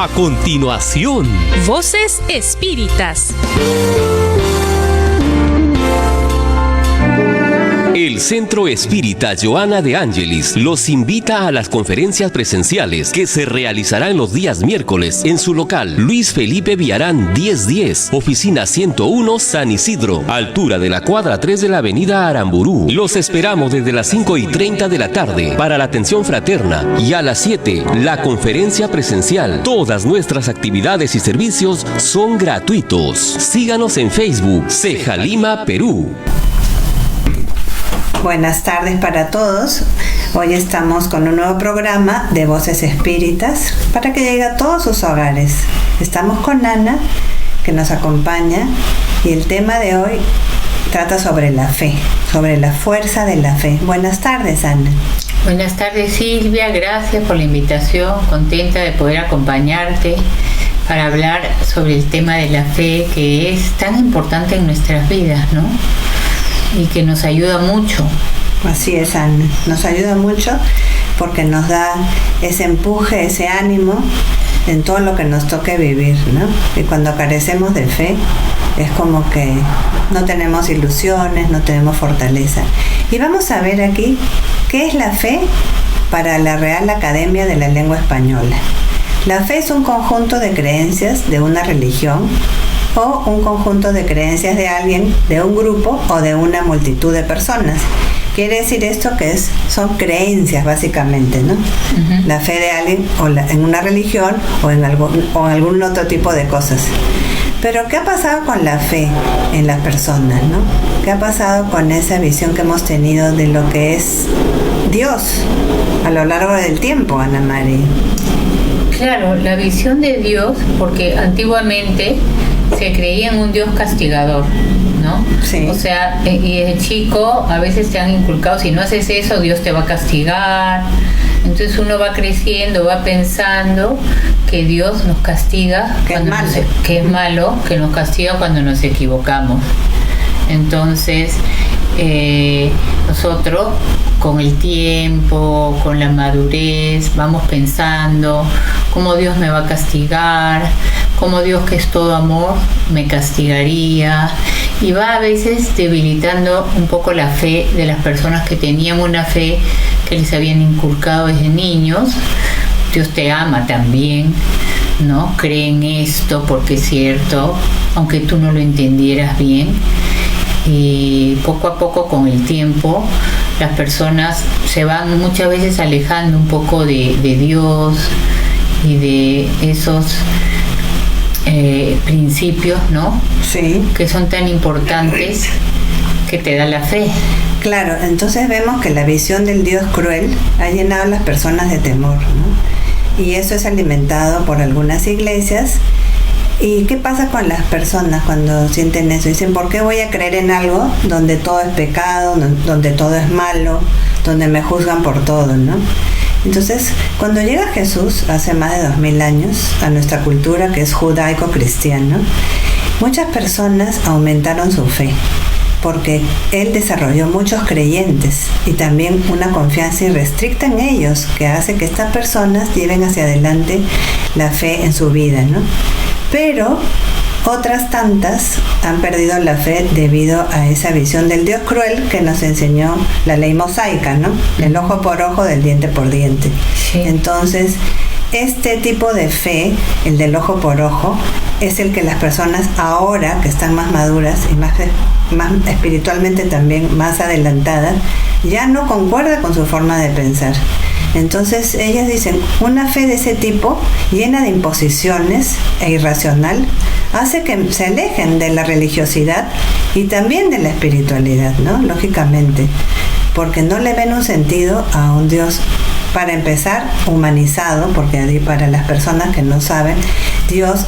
A continuación, Voces Espíritas. El Centro Espírita Johanna de Ángelis los invita a las conferencias presenciales que se realizarán los días miércoles en su local Luis Felipe Villarán 1010, oficina 101 San Isidro, altura de la cuadra 3 de la avenida Aramburú. Los esperamos desde las 5:30 de la tarde para la atención fraterna y a las 7 la conferencia presencial. Todas nuestras actividades y servicios son gratuitos. Síganos en Facebook, Ceja Lima, Perú. Buenas tardes para todos. Hoy estamos con un nuevo programa de Voces Espíritas para que llegue a todos sus hogares. Estamos con Ana, que nos acompaña, y el tema de hoy trata sobre la fe, sobre la fuerza de la fe. Buenas tardes, Ana. Buenas tardes, Silvia. Gracias por la invitación. Contenta de poder acompañarte para hablar sobre el tema de la fe, que es tan importante en nuestras vidas, ¿no? Y que nos ayuda mucho. Así es, Ana. Nos ayuda mucho porque nos da ese empuje, ese ánimo en todo lo que nos toque vivir, ¿no? Y cuando carecemos de fe, es como que no tenemos ilusiones, no tenemos fortaleza. Y vamos a ver aquí qué es la fe para la Real Academia de la Lengua Española. La fe es un conjunto de creencias de una religión o un conjunto de creencias de alguien, de un grupo o de una multitud de personas. Quiere decir esto que son creencias básicamente, ¿no? Uh-huh. La fe de alguien en una religión o en algún otro tipo de cosas. Pero ¿qué ha pasado con la fe en las personas, no? ¿Qué ha pasado con esa visión que hemos tenido de lo que es Dios a lo largo del tiempo, Ana María? Claro, la visión de Dios, porque antiguamente se creía en un Dios castigador, ¿no? Sí. O sea, y de chico a veces te han inculcado, si no haces eso, Dios te va a castigar. Entonces uno va creciendo, va pensando que Dios nos castiga, que es malo, que nos castiga cuando nos equivocamos. Entonces, nosotros con el tiempo, con la madurez, vamos pensando cómo Dios me va a castigar, cómo Dios, que es todo amor, me castigaría, y va a veces debilitando un poco la fe de las personas que tenían una fe que les habían inculcado desde niños. Dios te ama también, ¿no? Cree en esto porque es cierto, aunque tú no lo entendieras bien. Y poco a poco, con el tiempo, las personas se van muchas veces alejando un poco de Dios y de esos principios, ¿no? Sí. Que son tan importantes que te da la fe. Claro, entonces vemos que la visión del Dios cruel ha llenado a las personas de temor, ¿no? Y eso es alimentado por algunas iglesias. ¿Y qué pasa con las personas cuando sienten eso? Dicen, ¿por qué voy a creer en algo donde todo es pecado, donde todo es malo, donde me juzgan por todo, ¿no? Entonces, cuando llega Jesús, hace más de 2000 años, a nuestra cultura, que es judaico-cristiana, muchas personas aumentaron su fe, porque Él desarrolló muchos creyentes y también una confianza irrestricta en ellos, que hace que estas personas lleven hacia adelante la fe en su vida, ¿no? Pero otras tantas han perdido la fe debido a esa visión del Dios cruel que nos enseñó la ley mosaica, ¿no? El ojo por ojo, del diente por diente. Sí. Entonces, este tipo de fe, el del ojo por ojo, es el que las personas ahora, que están más maduras y más espiritualmente también más adelantadas, ya no concuerda con su forma de pensar. Entonces ellas dicen, una fe de ese tipo, llena de imposiciones e irracional, hace que se alejen de la religiosidad y también de la espiritualidad, ¿no? Lógicamente, porque no le ven un sentido a un Dios, para empezar, humanizado, porque para las personas que no saben, Dios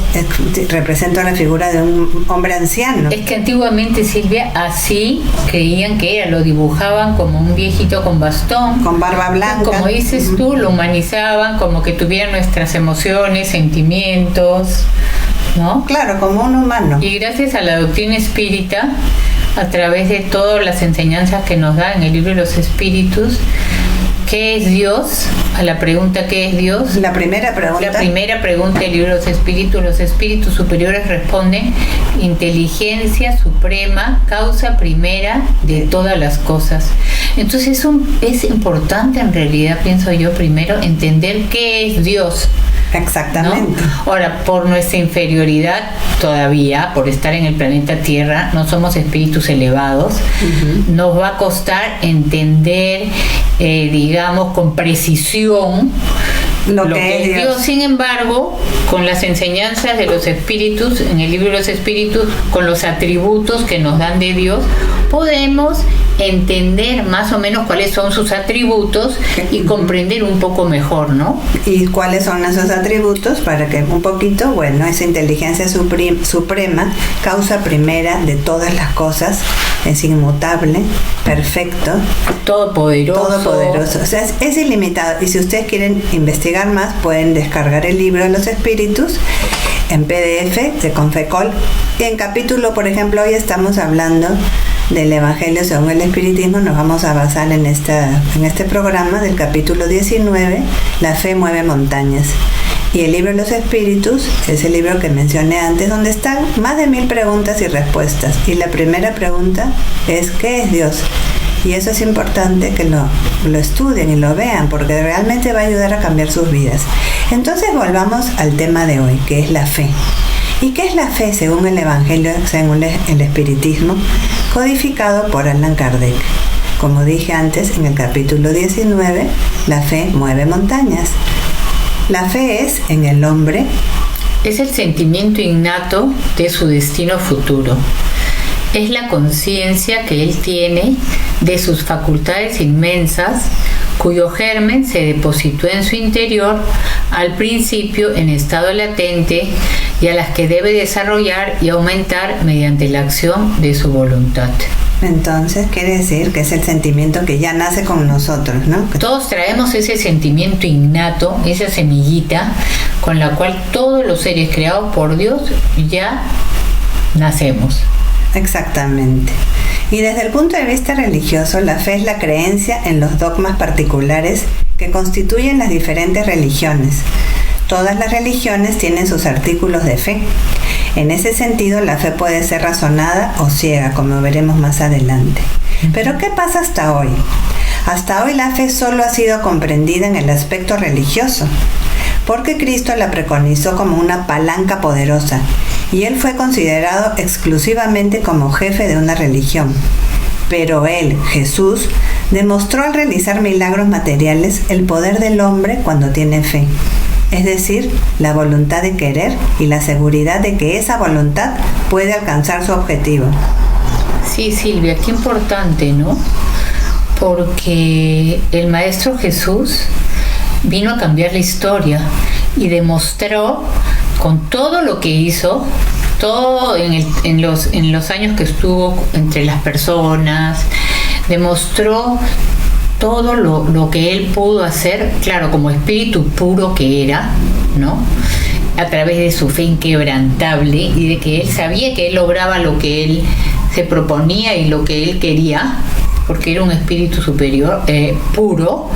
representa la figura de un hombre anciano. Es que antiguamente, Silvia, así creían que era, lo dibujaban como un viejito con bastón, con barba blanca. Como dices tú, lo humanizaban como que tuviera nuestras emociones, sentimientos, ¿no? Claro, como un humano. Y gracias a la doctrina espírita, a través de todas las enseñanzas que nos da en el libro de los espíritus, ¿qué es Dios? A la pregunta ¿qué es Dios? La primera pregunta. La primera pregunta del libro de los espíritus superiores responden: inteligencia suprema, causa primera de todas las cosas. Entonces es importante, en realidad, pienso yo, primero entender qué es Dios. Exactamente. ¿No? Ahora, por nuestra inferioridad todavía, por estar en el planeta Tierra, no somos espíritus elevados, nos va a costar entender, digamos, con precisión lo que es Dios. Sin embargo, con las enseñanzas de los espíritus, en el libro de los espíritus, con los atributos que nos dan de Dios, podemos entender más o menos cuáles son sus atributos y comprender un poco mejor, ¿no? ¿Y cuáles son esos atributos? Para que un poquito, bueno, esa inteligencia suprema, causa primera de todas las cosas, es inmutable, perfecto, todopoderoso. O sea, es ilimitado. Y si ustedes quieren investigar más, pueden descargar el libro de los espíritus en PDF de Confecol. Y en capítulo, por ejemplo, hoy estamos hablando del Evangelio según el Espiritismo. Nos vamos a basar en este programa del capítulo 19, La fe mueve montañas. Y el libro de los espíritus es el libro que mencioné antes, donde están más de 1000 preguntas y respuestas. Y la primera pregunta es ¿qué es Dios? Y eso es importante que lo estudien y lo vean, porque realmente va a ayudar a cambiar sus vidas. Entonces volvamos al tema de hoy, que es la fe. ¿Y qué es la fe según el Evangelio, según el Espiritismo, codificado por Allan Kardec? Como dije antes, en el capítulo 19, la fe mueve montañas. La fe es en el hombre. Es el sentimiento innato de su destino futuro. Es la conciencia que él tiene de sus facultades inmensas, cuyo germen se depositó en su interior al principio en estado latente y a las que debe desarrollar y aumentar mediante la acción de su voluntad. Entonces quiere decir que es el sentimiento que ya nace con nosotros, ¿no? Todos traemos ese sentimiento innato, esa semillita con la cual todos los seres creados por Dios ya nacemos. Exactamente. Y desde el punto de vista religioso, la fe es la creencia en los dogmas particulares que constituyen las diferentes religiones. Todas las religiones tienen sus artículos de fe. En ese sentido, la fe puede ser razonada o ciega, como veremos más adelante. Pero ¿qué pasa hasta hoy? Hasta hoy la fe solo ha sido comprendida en el aspecto religioso, porque Cristo la preconizó como una palanca poderosa, y él fue considerado exclusivamente como jefe de una religión. Pero él, Jesús, demostró al realizar milagros materiales el poder del hombre cuando tiene fe, es decir, la voluntad de querer y la seguridad de que esa voluntad puede alcanzar su objetivo. Sí, Silvia, qué importante, ¿no? Porque el Maestro Jesús vino a cambiar la historia y demostró con todo lo que hizo, todo en los años que estuvo entre las personas, demostró todo lo que él pudo hacer, claro, como espíritu puro que era, ¿no? A través de su fe inquebrantable y de que él sabía que él lograba lo que él se proponía y lo que él quería, porque era un espíritu superior, puro.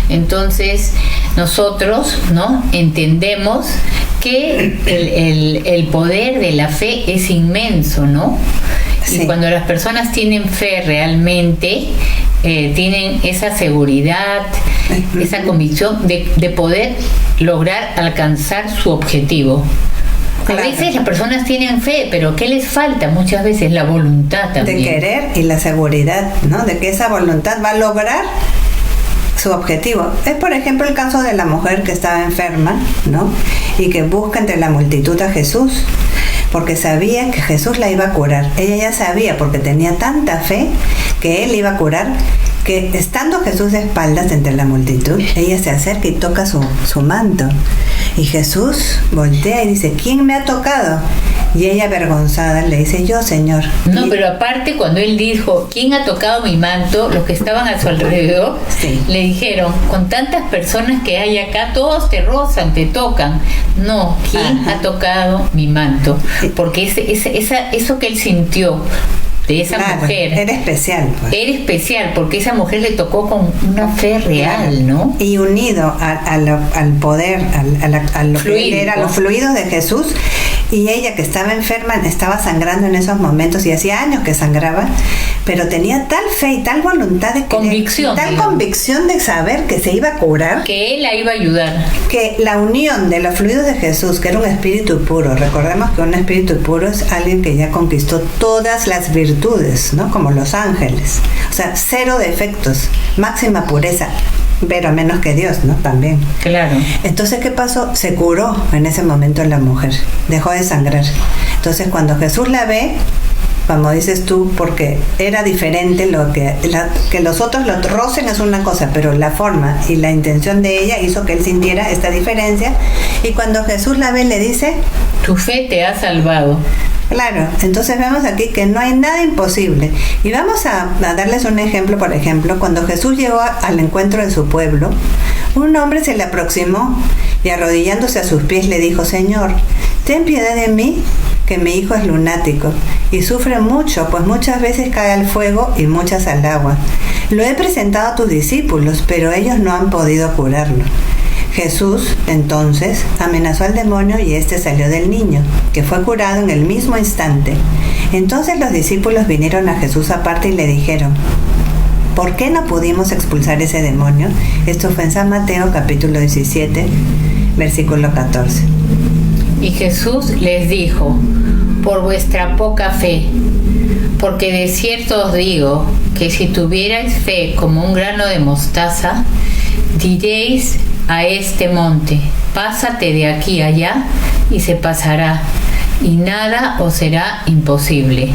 Entonces nosotros, ¿no?, entendemos que el poder de la fe es inmenso, ¿no? Sí. Y cuando las personas tienen fe realmente, tienen esa seguridad, esa convicción de poder lograr alcanzar su objetivo. Claro. A veces las personas tienen fe, pero ¿qué les falta? Muchas veces la voluntad también. De querer y la seguridad, ¿no? De que esa voluntad va a lograr su objetivo. Es, por ejemplo, el caso de la mujer que estaba enferma, ¿no? Y que busca entre la multitud a Jesús, porque sabía que Jesús la iba a curar. Ella ya sabía, porque tenía tanta fe, que él iba a curar, que estando Jesús de espaldas entre la multitud, ella se acerca y toca su manto. Y Jesús voltea y dice, ¿quién me ha tocado? Y ella, avergonzada, le dice, yo, Señor. No, pero aparte, cuando él dijo, ¿quién ha tocado mi manto?, los que estaban a su alrededor, sí, le dijeron, con tantas personas que hay acá, todos te rozan, te tocan. No, ¿quién ha tocado mi manto? Porque eso que él sintió de esa mujer. Era especial, pues. Era especial porque esa mujer le tocó con una fe real, ¿no? Y unido al poder, a lo que era los fluidos de Jesús. Y ella, que estaba enferma, estaba sangrando en esos momentos y hacía años que sangraba, pero tenía tal fe y tal voluntad de convicción, tal convicción de saber que se iba a curar, que él la iba a ayudar, que la unión de los fluidos de Jesús, que era un espíritu puro. Recordemos que un espíritu puro es alguien que ya conquistó todas las virtudes, ¿no? Como los ángeles, o sea, 0 defectos, máxima pureza, pero menos que Dios, ¿no? También. Claro. Entonces, ¿qué pasó? Se curó en ese momento la mujer, dejó de sangrar. Entonces, cuando Jesús la ve, como dices tú, porque era diferente, que los otros lo rocen es una cosa, pero la forma y la intención de ella hizo que él sintiera esta diferencia. Y cuando Jesús la ve, le dice: tu fe te ha salvado. Claro, entonces vemos aquí que no hay nada imposible. Y vamos a darles un ejemplo. Por ejemplo, cuando Jesús llegó al encuentro de su pueblo, un hombre se le aproximó y, arrodillándose a sus pies, le dijo: Señor, ten piedad de mí, que mi hijo es lunático y sufre mucho, pues muchas veces cae al fuego y muchas al agua. Lo he presentado a tus discípulos, pero ellos no han podido curarlo. Jesús, entonces, amenazó al demonio y éste salió del niño, que fue curado en el mismo instante. Entonces los discípulos vinieron a Jesús aparte y le dijeron: ¿por qué no pudimos expulsar ese demonio? Esto fue en San Mateo, capítulo 17, versículo 14. Y Jesús les dijo: por vuestra poca fe, porque de cierto os digo que si tuvierais fe como un grano de mostaza, diréis a este monte: pásate de aquí allá, y se pasará, y nada os será imposible.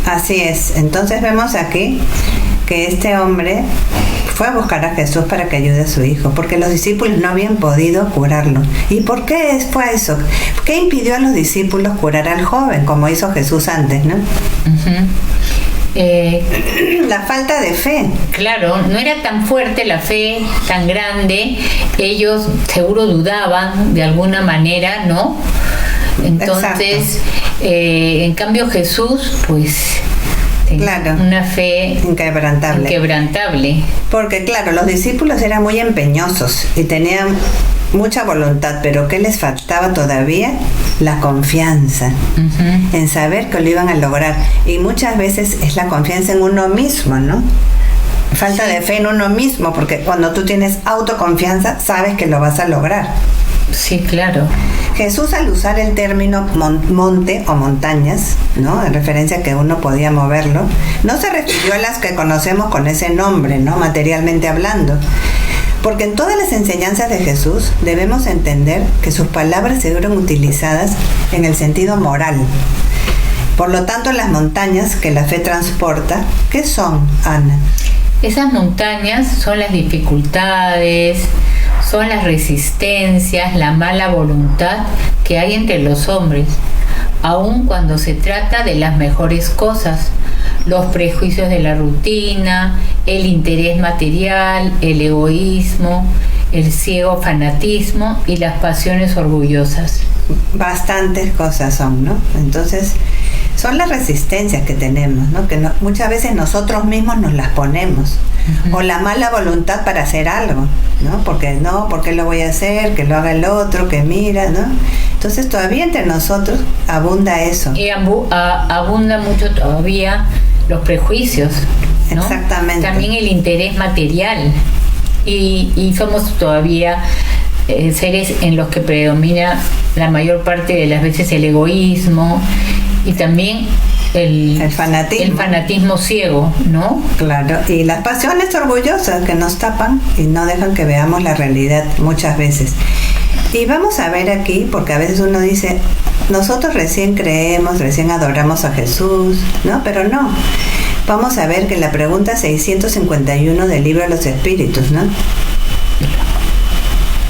Así es. Entonces vemos aquí que este hombre fue a buscar a Jesús para que ayude a su hijo, porque los discípulos no habían podido curarlo. ¿Y por qué fue eso? ¿Qué impidió a los discípulos curar al joven, como hizo Jesús antes, no? La falta de fe. Claro, no era tan fuerte la fe, tan grande. Ellos seguro dudaban de alguna manera, ¿no? Entonces, en cambio Jesús, pues, claro, una fe inquebrantable. Porque claro, los discípulos eran muy empeñosos y tenían mucha voluntad, pero ¿qué les faltaba todavía? La confianza, en saber que lo iban a lograr. Y muchas veces es la confianza en uno mismo, ¿no? Falta de fe en uno mismo, porque cuando tú tienes autoconfianza, sabes que lo vas a lograr. Sí, claro. Jesús, al usar el término monte o montañas, ¿no?, en referencia a que uno podía moverlo, no se refirió a las que conocemos con ese nombre, ¿no?, materialmente hablando. Porque en todas las enseñanzas de Jesús debemos entender que sus palabras se fueron utilizadas en el sentido moral. Por lo tanto, las montañas que la fe transporta, ¿qué son, Ana? Esas montañas son las dificultades, son las resistencias, la mala voluntad que hay entre los hombres, aun cuando se trata de las mejores cosas, los prejuicios de la rutina, el interés material, el egoísmo, el ciego fanatismo y las pasiones orgullosas. Bastantes cosas son, ¿no? Entonces, son las resistencias que tenemos, ¿no? Que muchas veces nosotros mismos nos las ponemos. O la mala voluntad para hacer algo, ¿no? Porque ¿por qué lo voy a hacer? Que lo haga el otro, que mira, ¿no? Entonces todavía entre nosotros abunda eso. Y abunda mucho todavía los prejuicios, ¿no? Exactamente. También el interés material. Y somos todavía seres en los que predomina la mayor parte de las veces el egoísmo y también el fanatismo ciego, ¿no? Claro, y las pasiones orgullosas que nos tapan y no dejan que veamos la realidad muchas veces. Y vamos a ver aquí, porque a veces uno dice, nosotros recién creemos, recién adoramos a Jesús, ¿no? Pero no. Vamos a ver que en la pregunta 651 del Libro de los Espíritus, ¿no?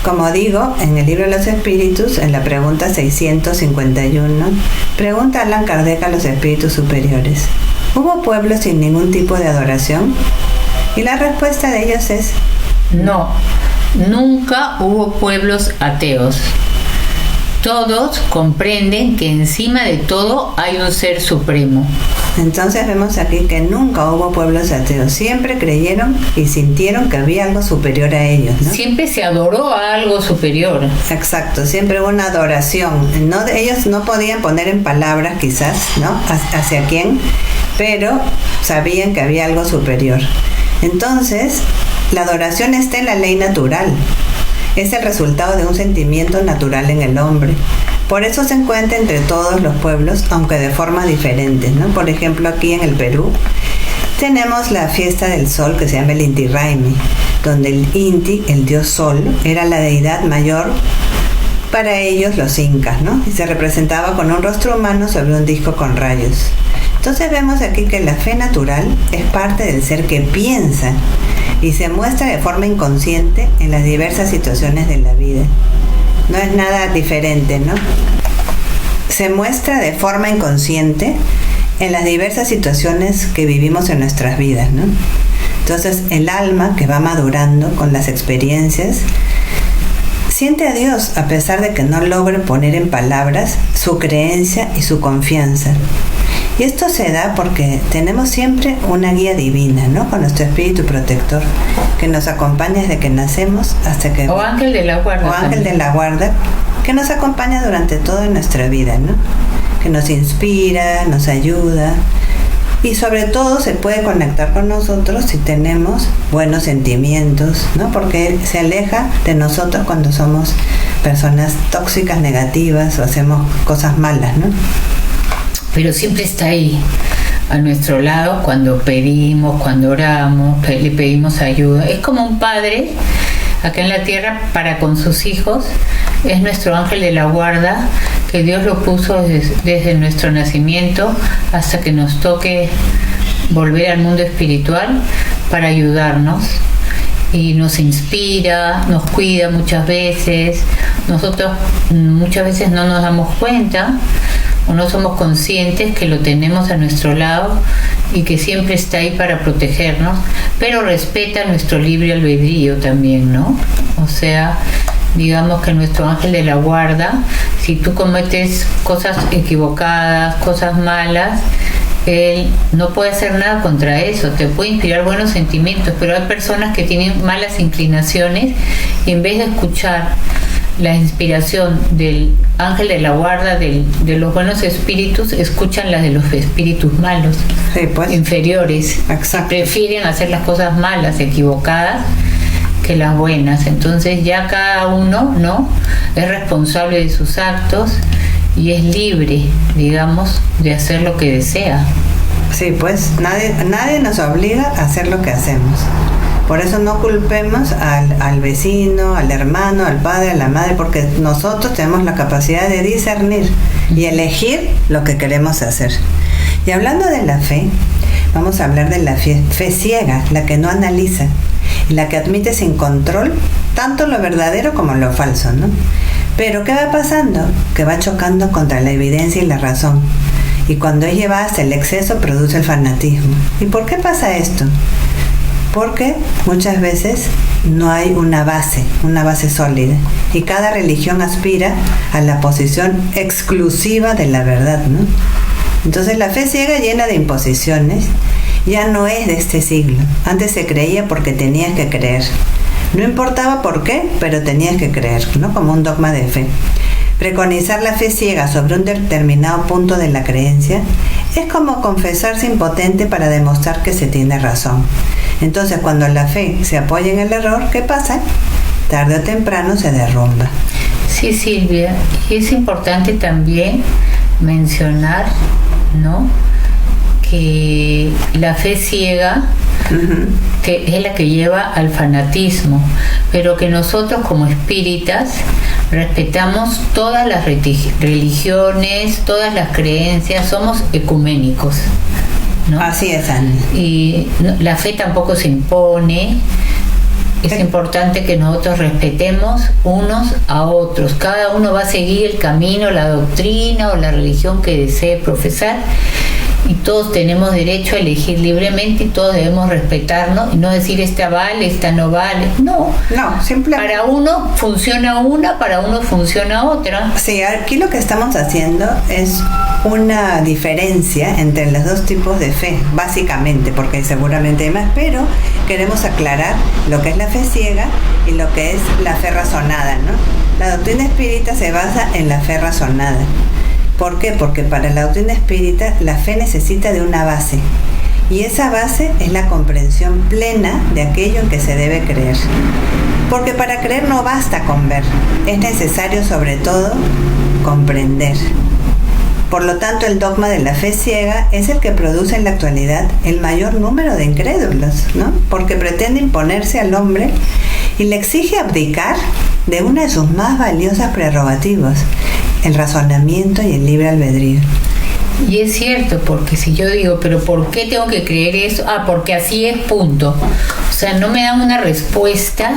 Como digo, en el Libro de los Espíritus, en la pregunta 651, pregunta Allan Kardec a los espíritus superiores: ¿hubo pueblos sin ningún tipo de adoración? Y la respuesta de ellos es: no, nunca hubo pueblos ateos. Todos comprenden que encima de todo hay un ser supremo. Entonces vemos aquí que nunca hubo pueblos ateos, siempre creyeron y sintieron que había algo superior a ellos, ¿no? Siempre se adoró a algo superior. Exacto, siempre hubo una adoración. Ellos no podían poner en palabras quizás, ¿no? Hacia quién, pero sabían que había algo superior. Entonces, la adoración está en la ley natural. Es el resultado de un sentimiento natural en el hombre. Por eso se encuentra entre todos los pueblos, aunque de formas diferentes, ¿no? Por ejemplo, aquí en el Perú tenemos la fiesta del sol que se llama el Inti Raymi, donde el Inti, el dios sol, era la deidad mayor para ellos los incas, ¿no? Y se representaba con un rostro humano sobre un disco con rayos. Entonces vemos aquí que la fe natural es parte del ser que piensa y se muestra de forma inconsciente en las diversas situaciones de la vida. No es nada diferente, ¿no? Se muestra de forma inconsciente en las diversas situaciones que vivimos en nuestras vidas, ¿no? Entonces el alma que va madurando con las experiencias siente a Dios a pesar de que no logre poner en palabras su creencia y su confianza. Y esto se da porque tenemos siempre una guía divina, ¿no? Con nuestro espíritu protector, que nos acompaña desde que nacemos hasta que... O ángel de la guarda. O ángel de la guarda, que nos acompaña durante toda nuestra vida, ¿no? Que nos inspira, nos ayuda. Y sobre todo se puede conectar con nosotros si tenemos buenos sentimientos, ¿no? Porque se aleja de nosotros cuando somos personas tóxicas, negativas o hacemos cosas malas, ¿no? Pero siempre está ahí, a nuestro lado, cuando pedimos, cuando oramos, le pedimos ayuda. Es como un padre acá en la tierra para con sus hijos. Es nuestro ángel de la guarda, que Dios lo puso desde nuestro nacimiento hasta que nos toque volver al mundo espiritual para ayudarnos. Y nos inspira, nos cuida muchas veces. Nosotros muchas veces no nos damos cuenta o no somos conscientes que lo tenemos a nuestro lado y que siempre está ahí para protegernos, pero respeta nuestro libre albedrío también, ¿no? O sea, digamos que nuestro ángel de la guarda, si tú cometes cosas equivocadas, cosas malas, él no puede hacer nada contra eso. Te puede inspirar buenos sentimientos, pero hay personas que tienen malas inclinaciones y en vez de escuchar la inspiración del ángel de la guarda, de los buenos espíritus, escuchan las de los espíritus malos, sí, pues, inferiores. Exacto. Prefieren hacer las cosas malas, equivocadas, que las buenas. Entonces ya cada uno, ¿no?, es responsable de sus actos y es libre, digamos, de hacer lo que desea. Sí, pues nadie nos obliga a hacer lo que hacemos. Por eso no culpemos al vecino, al hermano, al padre, a la madre, porque nosotros tenemos la capacidad de discernir y elegir lo que queremos hacer. Y hablando de la fe, vamos a hablar de la fe ciega, la que no analiza, y la que admite sin control tanto lo verdadero como lo falso, ¿no? Pero ¿qué va pasando? Que va chocando contra la evidencia y la razón. Y cuando es llevada hasta el exceso, produce el fanatismo. ¿Y por qué pasa esto? Porque muchas veces no hay una base sólida. Y cada religión aspira a la posición exclusiva de la verdad, ¿no? Entonces la fe ciega, llena de imposiciones, ya no es de este siglo. Antes se creía porque tenías que creer. No importaba por qué, pero tenías que creer, ¿no? Como un dogma de fe. Preconizar la fe ciega sobre un determinado punto de la creencia es como confesarse impotente para demostrar que se tiene razón. Entonces, cuando la fe se apoya en el error, ¿qué pasa? Tarde o temprano se derrumba. Sí, Silvia, y es importante también mencionar, ¿no?, que la fe ciega, que es la que lleva al fanatismo, pero que nosotros como espíritas respetamos todas las religiones, todas las creencias, somos ecuménicos, ¿no? Así es, Annie. Y la fe tampoco se impone. Es importante que nosotros respetemos unos a otros. Cada uno va a seguir el camino, la doctrina o la religión que desee profesar. y todos tenemos derecho a elegir libremente y todos debemos respetarnos y no decir esta vale, esta no vale. No, simplemente para uno funciona una, para uno funciona otra. Sí, aquí lo que estamos haciendo es una diferencia entre los dos tipos de fe, básicamente, porque seguramente hay más, pero queremos aclarar lo que es la fe ciega y lo que es la fe razonada, ¿no? La doctrina espírita se basa en la fe razonada. ¿Por qué? Porque para la doctrina espírita la fe necesita de una base, y esa base es la comprensión plena de aquello en que se debe creer. Porque para creer no basta con ver, es necesario sobre todo comprender. Por lo tanto, el dogma de la fe ciega es el que produce en la actualidad el mayor número de incrédulos, ¿no? Porque pretende imponerse al hombre y le exige abdicar de una de sus más valiosas prerrogativas, el razonamiento y el libre albedrío. Y es cierto, porque si yo digo, pero ¿por qué tengo que creer eso? Porque así es, punto. O sea, no me dan una respuesta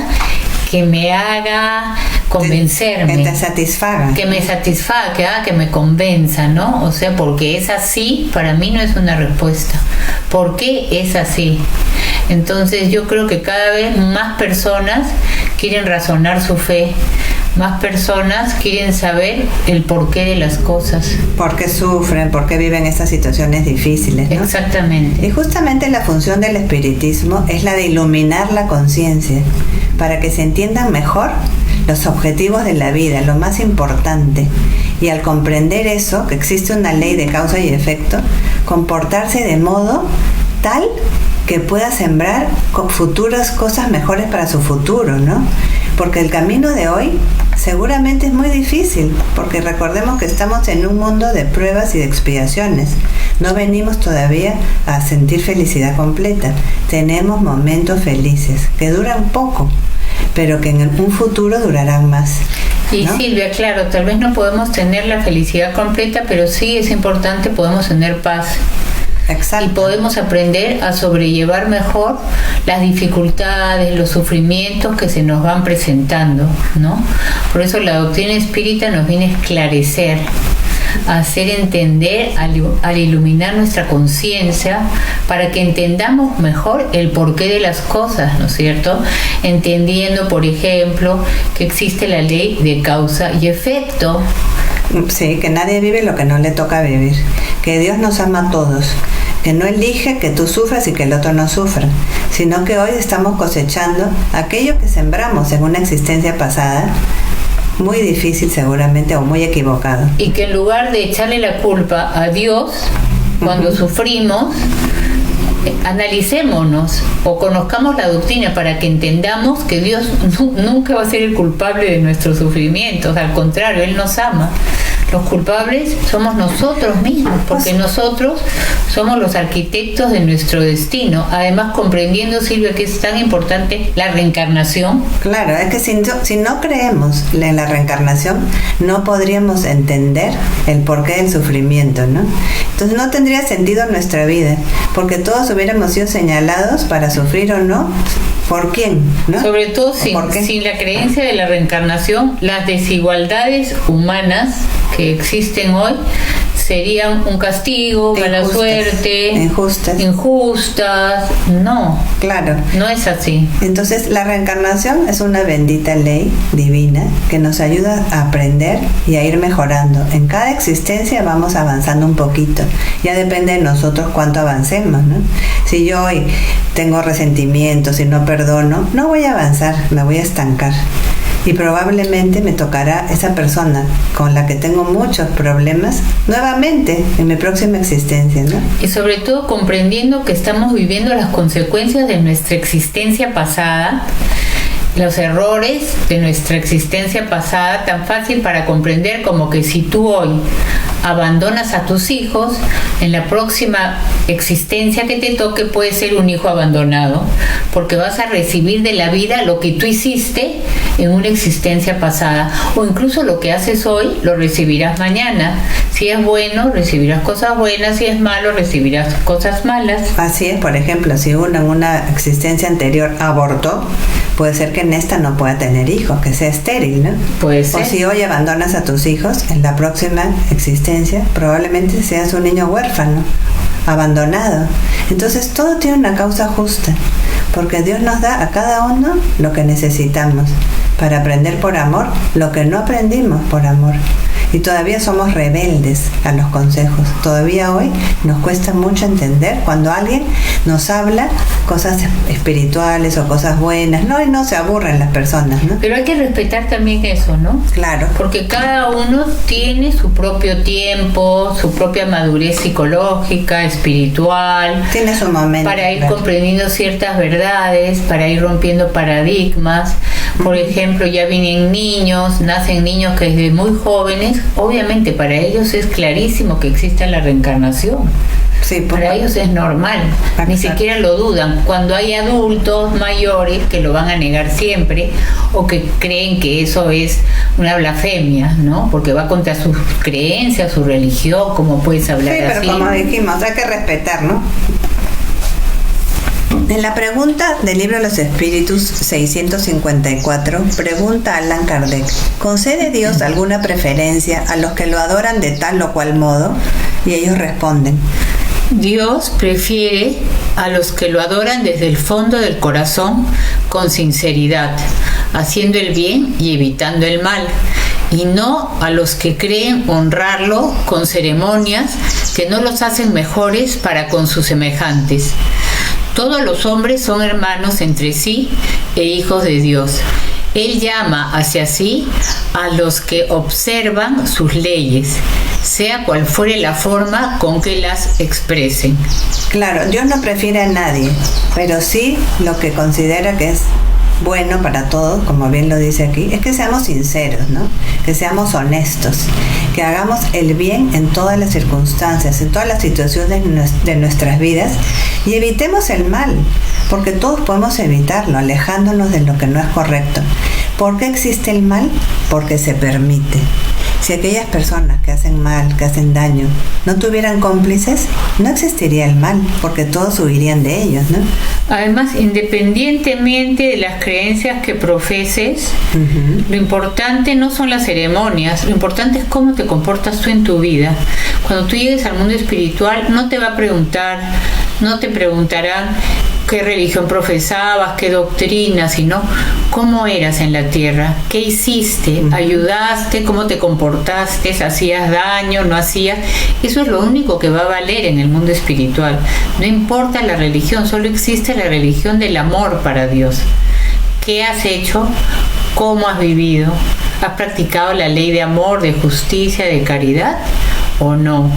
que me haga convencerme. Que te satisfaga. Que me satisfaga, que me convenza, ¿no? O sea, porque es así, para mí no es una respuesta. ¿Por qué es así? Entonces yo creo que cada vez más personas quieren razonar su fe. Más personas quieren saber el porqué de las cosas. ¿Por qué sufren? ¿Por qué viven estas situaciones difíciles, ¿no? Exactamente. Y justamente la función del espiritismo es la de iluminar la conciencia para que se entiendan mejor los objetivos de la vida, lo más importante. Y al comprender eso, que existe una ley de causa y efecto, comportarse de modo tal que pueda sembrar futuras cosas mejores para su futuro, ¿no? Porque el camino de hoy seguramente es muy difícil, porque recordemos que estamos en un mundo de pruebas y de expiaciones. No venimos todavía a sentir felicidad completa. Tenemos momentos felices que duran poco, pero que en un futuro durarán más, ¿no? Y Silvia, claro, tal vez no podemos tener la felicidad completa, pero sí es importante, podemos tener paz. Exacto. Y podemos aprender a sobrellevar mejor las dificultades, los sufrimientos que se nos van presentando, ¿no? Por eso la doctrina espírita nos viene a esclarecer, a hacer entender, al iluminar nuestra conciencia, para que entendamos mejor el porqué de las cosas, ¿no es cierto? Entendiendo, por ejemplo, que existe la ley de causa y efecto. Sí, que nadie vive lo que no le toca vivir, que Dios nos ama a todos, que no elige que tú sufras y que el otro no sufra, sino que hoy estamos cosechando aquello que sembramos en una existencia pasada, muy difícil seguramente o muy equivocado. Y que en lugar de echarle la culpa a Dios cuando sufrimos, analicémonos o conozcamos la doctrina para que entendamos que Dios nunca va a ser el culpable de nuestros sufrimientos, al contrario, Él nos ama. Los culpables somos nosotros mismos, porque nosotros somos los arquitectos de nuestro destino. Además, comprendiendo, Silvia, que es tan importante la reencarnación. Claro, es que si no creemos en la reencarnación, no podríamos entender el porqué del sufrimiento, ¿no? Entonces no tendría sentido nuestra vida, porque todos hubiéramos sido señalados para sufrir o no. ¿Por quién? ¿No? Sobre todo sin la creencia de la reencarnación, las desigualdades humanas que existen hoy serían un castigo, mala suerte, injustas. No, claro, no es así. Entonces la reencarnación es una bendita ley divina que nos ayuda a aprender y a ir mejorando. En cada existencia vamos avanzando un poquito. Ya depende de nosotros cuánto avancemos, ¿no? Si yo hoy tengo resentimientos y no perdono, no voy a avanzar, me voy a estancar. Y probablemente me tocará esa persona con la que tengo muchos problemas nuevamente en mi próxima existencia, ¿no? Y sobre todo comprendiendo que estamos viviendo las consecuencias de nuestra existencia pasada, los errores de nuestra existencia pasada, tan fácil para comprender como que si tú hoy abandonas a tus hijos, en la próxima existencia que te toque puede ser un hijo abandonado, porque vas a recibir de la vida lo que tú hiciste en una existencia pasada, o incluso lo que haces hoy lo recibirás mañana. Si es bueno, recibirás cosas buenas; si es malo, recibirás cosas malas. Así es. Por ejemplo, si uno en una existencia anterior abortó, puede ser que en esta no pueda tener hijos, que sea estéril, ¿no? Puede ser. O si hoy abandonas a tus hijos, en la próxima existencia probablemente seas un niño huérfano abandonado. Entonces todo tiene una causa justa, porque Dios nos da a cada uno lo que necesitamos para aprender por amor lo que no aprendimos por amor. Y todavía somos rebeldes a los consejos. Todavía hoy nos cuesta mucho entender cuando alguien nos habla cosas espirituales o cosas buenas, ¿no? Y no se aburren las personas, ¿no? Pero hay que respetar también eso, ¿no? Claro. Porque cada uno tiene su propio tiempo, su propia madurez psicológica, espiritual. Tiene su momento. Para ir claro. comprendiendo ciertas verdades, para ir rompiendo paradigmas. Por ejemplo, ya vienen niños, nacen niños que desde muy jóvenes, obviamente para ellos es clarísimo que existe la reencarnación. Sí, para ellos es normal, exacto. Ni siquiera lo dudan. Cuando hay adultos mayores que lo van a negar siempre o que creen que eso es una blasfemia, ¿no? Porque va contra sus creencias, su religión, ¿cómo puedes hablar así? Sí, pero como dijimos, hay que respetar, ¿no? En la pregunta del Libro de los Espíritus 654, pregunta Allan Kardec: ¿concede Dios alguna preferencia a los que lo adoran de tal o cual modo? Y ellos responden: Dios prefiere a los que lo adoran desde el fondo del corazón con sinceridad, haciendo el bien y evitando el mal, y no a los que creen honrarlo con ceremonias que no los hacen mejores para con sus semejantes. Todos los hombres son hermanos entre sí e hijos de Dios. Él llama hacia sí a los que observan sus leyes, sea cual fuere la forma con que las expresen. Claro, Dios no prefiere a nadie, pero sí lo que considera que es bueno para todos, como bien lo dice aquí, es que seamos sinceros, ¿no? Que seamos honestos, que hagamos el bien en todas las circunstancias, en todas las situaciones de nuestras vidas, y evitemos el mal, porque todos podemos evitarlo, alejándonos de lo que no es correcto. ¿Por qué existe el mal? Porque se permite. Si aquellas personas que hacen mal, que hacen daño, no tuvieran cómplices, no existiría el mal, porque todos huirían de ellos, ¿no? Además, independientemente de las creencias que profeses, lo importante no son las ceremonias, lo importante es cómo te comportas tú en tu vida. Cuando tú llegues al mundo espiritual, no te va a preguntar, no te preguntarán qué religión profesabas, qué doctrina, sino cómo eras en la tierra, qué hiciste, ayudaste, cómo te comportaste, hacías daño, no hacías. Eso es lo único que va a valer en el mundo espiritual. No importa la religión, solo existe la religión del amor para Dios. ¿Qué has hecho? ¿Cómo has vivido? ¿Has practicado la ley de amor, de justicia, de caridad o no?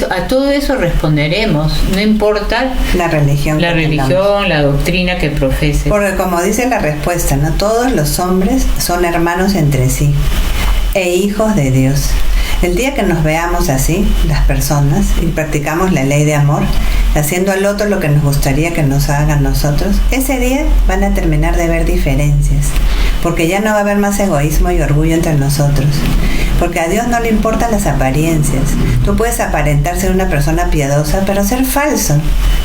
A todo eso responderemos, no importa la religión, la doctrina que profeses. Porque como dice la respuesta, ¿no? Todos los hombres son hermanos entre sí e hijos de Dios. El día que nos veamos así, las personas, y practicamos la ley de amor, haciendo al otro lo que nos gustaría que nos hagan nosotros, ese día van a terminar de ver diferencias, porque ya no va a haber más egoísmo y orgullo entre nosotros. Porque a Dios no le importan las apariencias. Tú puedes aparentar ser una persona piadosa, pero ser falso,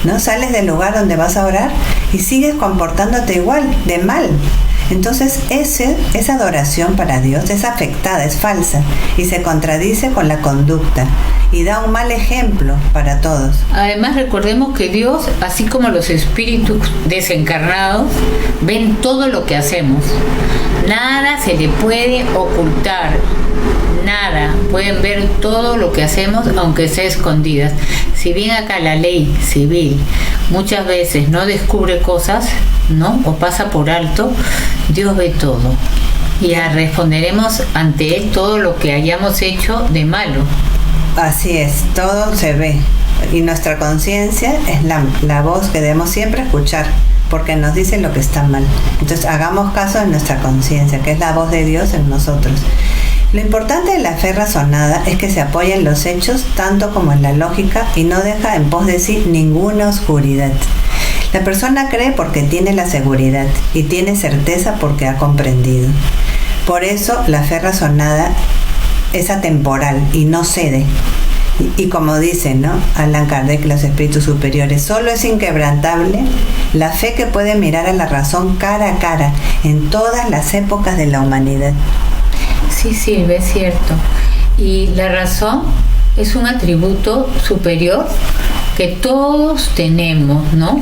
¿no? Sales del lugar donde vas a orar y sigues comportándote igual, de mal. Entonces esa adoración para Dios es afectada, es falsa y se contradice con la conducta y da un mal ejemplo para todos. Además, recordemos que Dios, así como los espíritus desencarnados, ven todo lo que hacemos. Nada se le puede ocultar. Nada, pueden ver todo lo que hacemos aunque sea escondidas. Si bien acá la ley civil muchas veces no descubre cosas, ¿no? O pasa por alto, Dios ve todo y responderemos ante Él todo lo que hayamos hecho de malo. Así es, todo se ve y nuestra conciencia es la voz que debemos siempre escuchar, porque nos dice lo que está mal. Entonces hagamos caso de nuestra conciencia, que es la voz de Dios en nosotros. Lo importante de la fe razonada es que se apoya en los hechos tanto como en la lógica y no deja en pos de sí ninguna oscuridad. La persona cree porque tiene la seguridad y tiene certeza porque ha comprendido. Por eso la fe razonada es atemporal y no cede. Y como dicen, ¿no? Allan Kardec, los espíritus superiores, solo es inquebrantable la fe que puede mirar a la razón cara a cara en todas las épocas de la humanidad. Sí, es cierto. Y la razón es un atributo superior que todos tenemos, ¿no?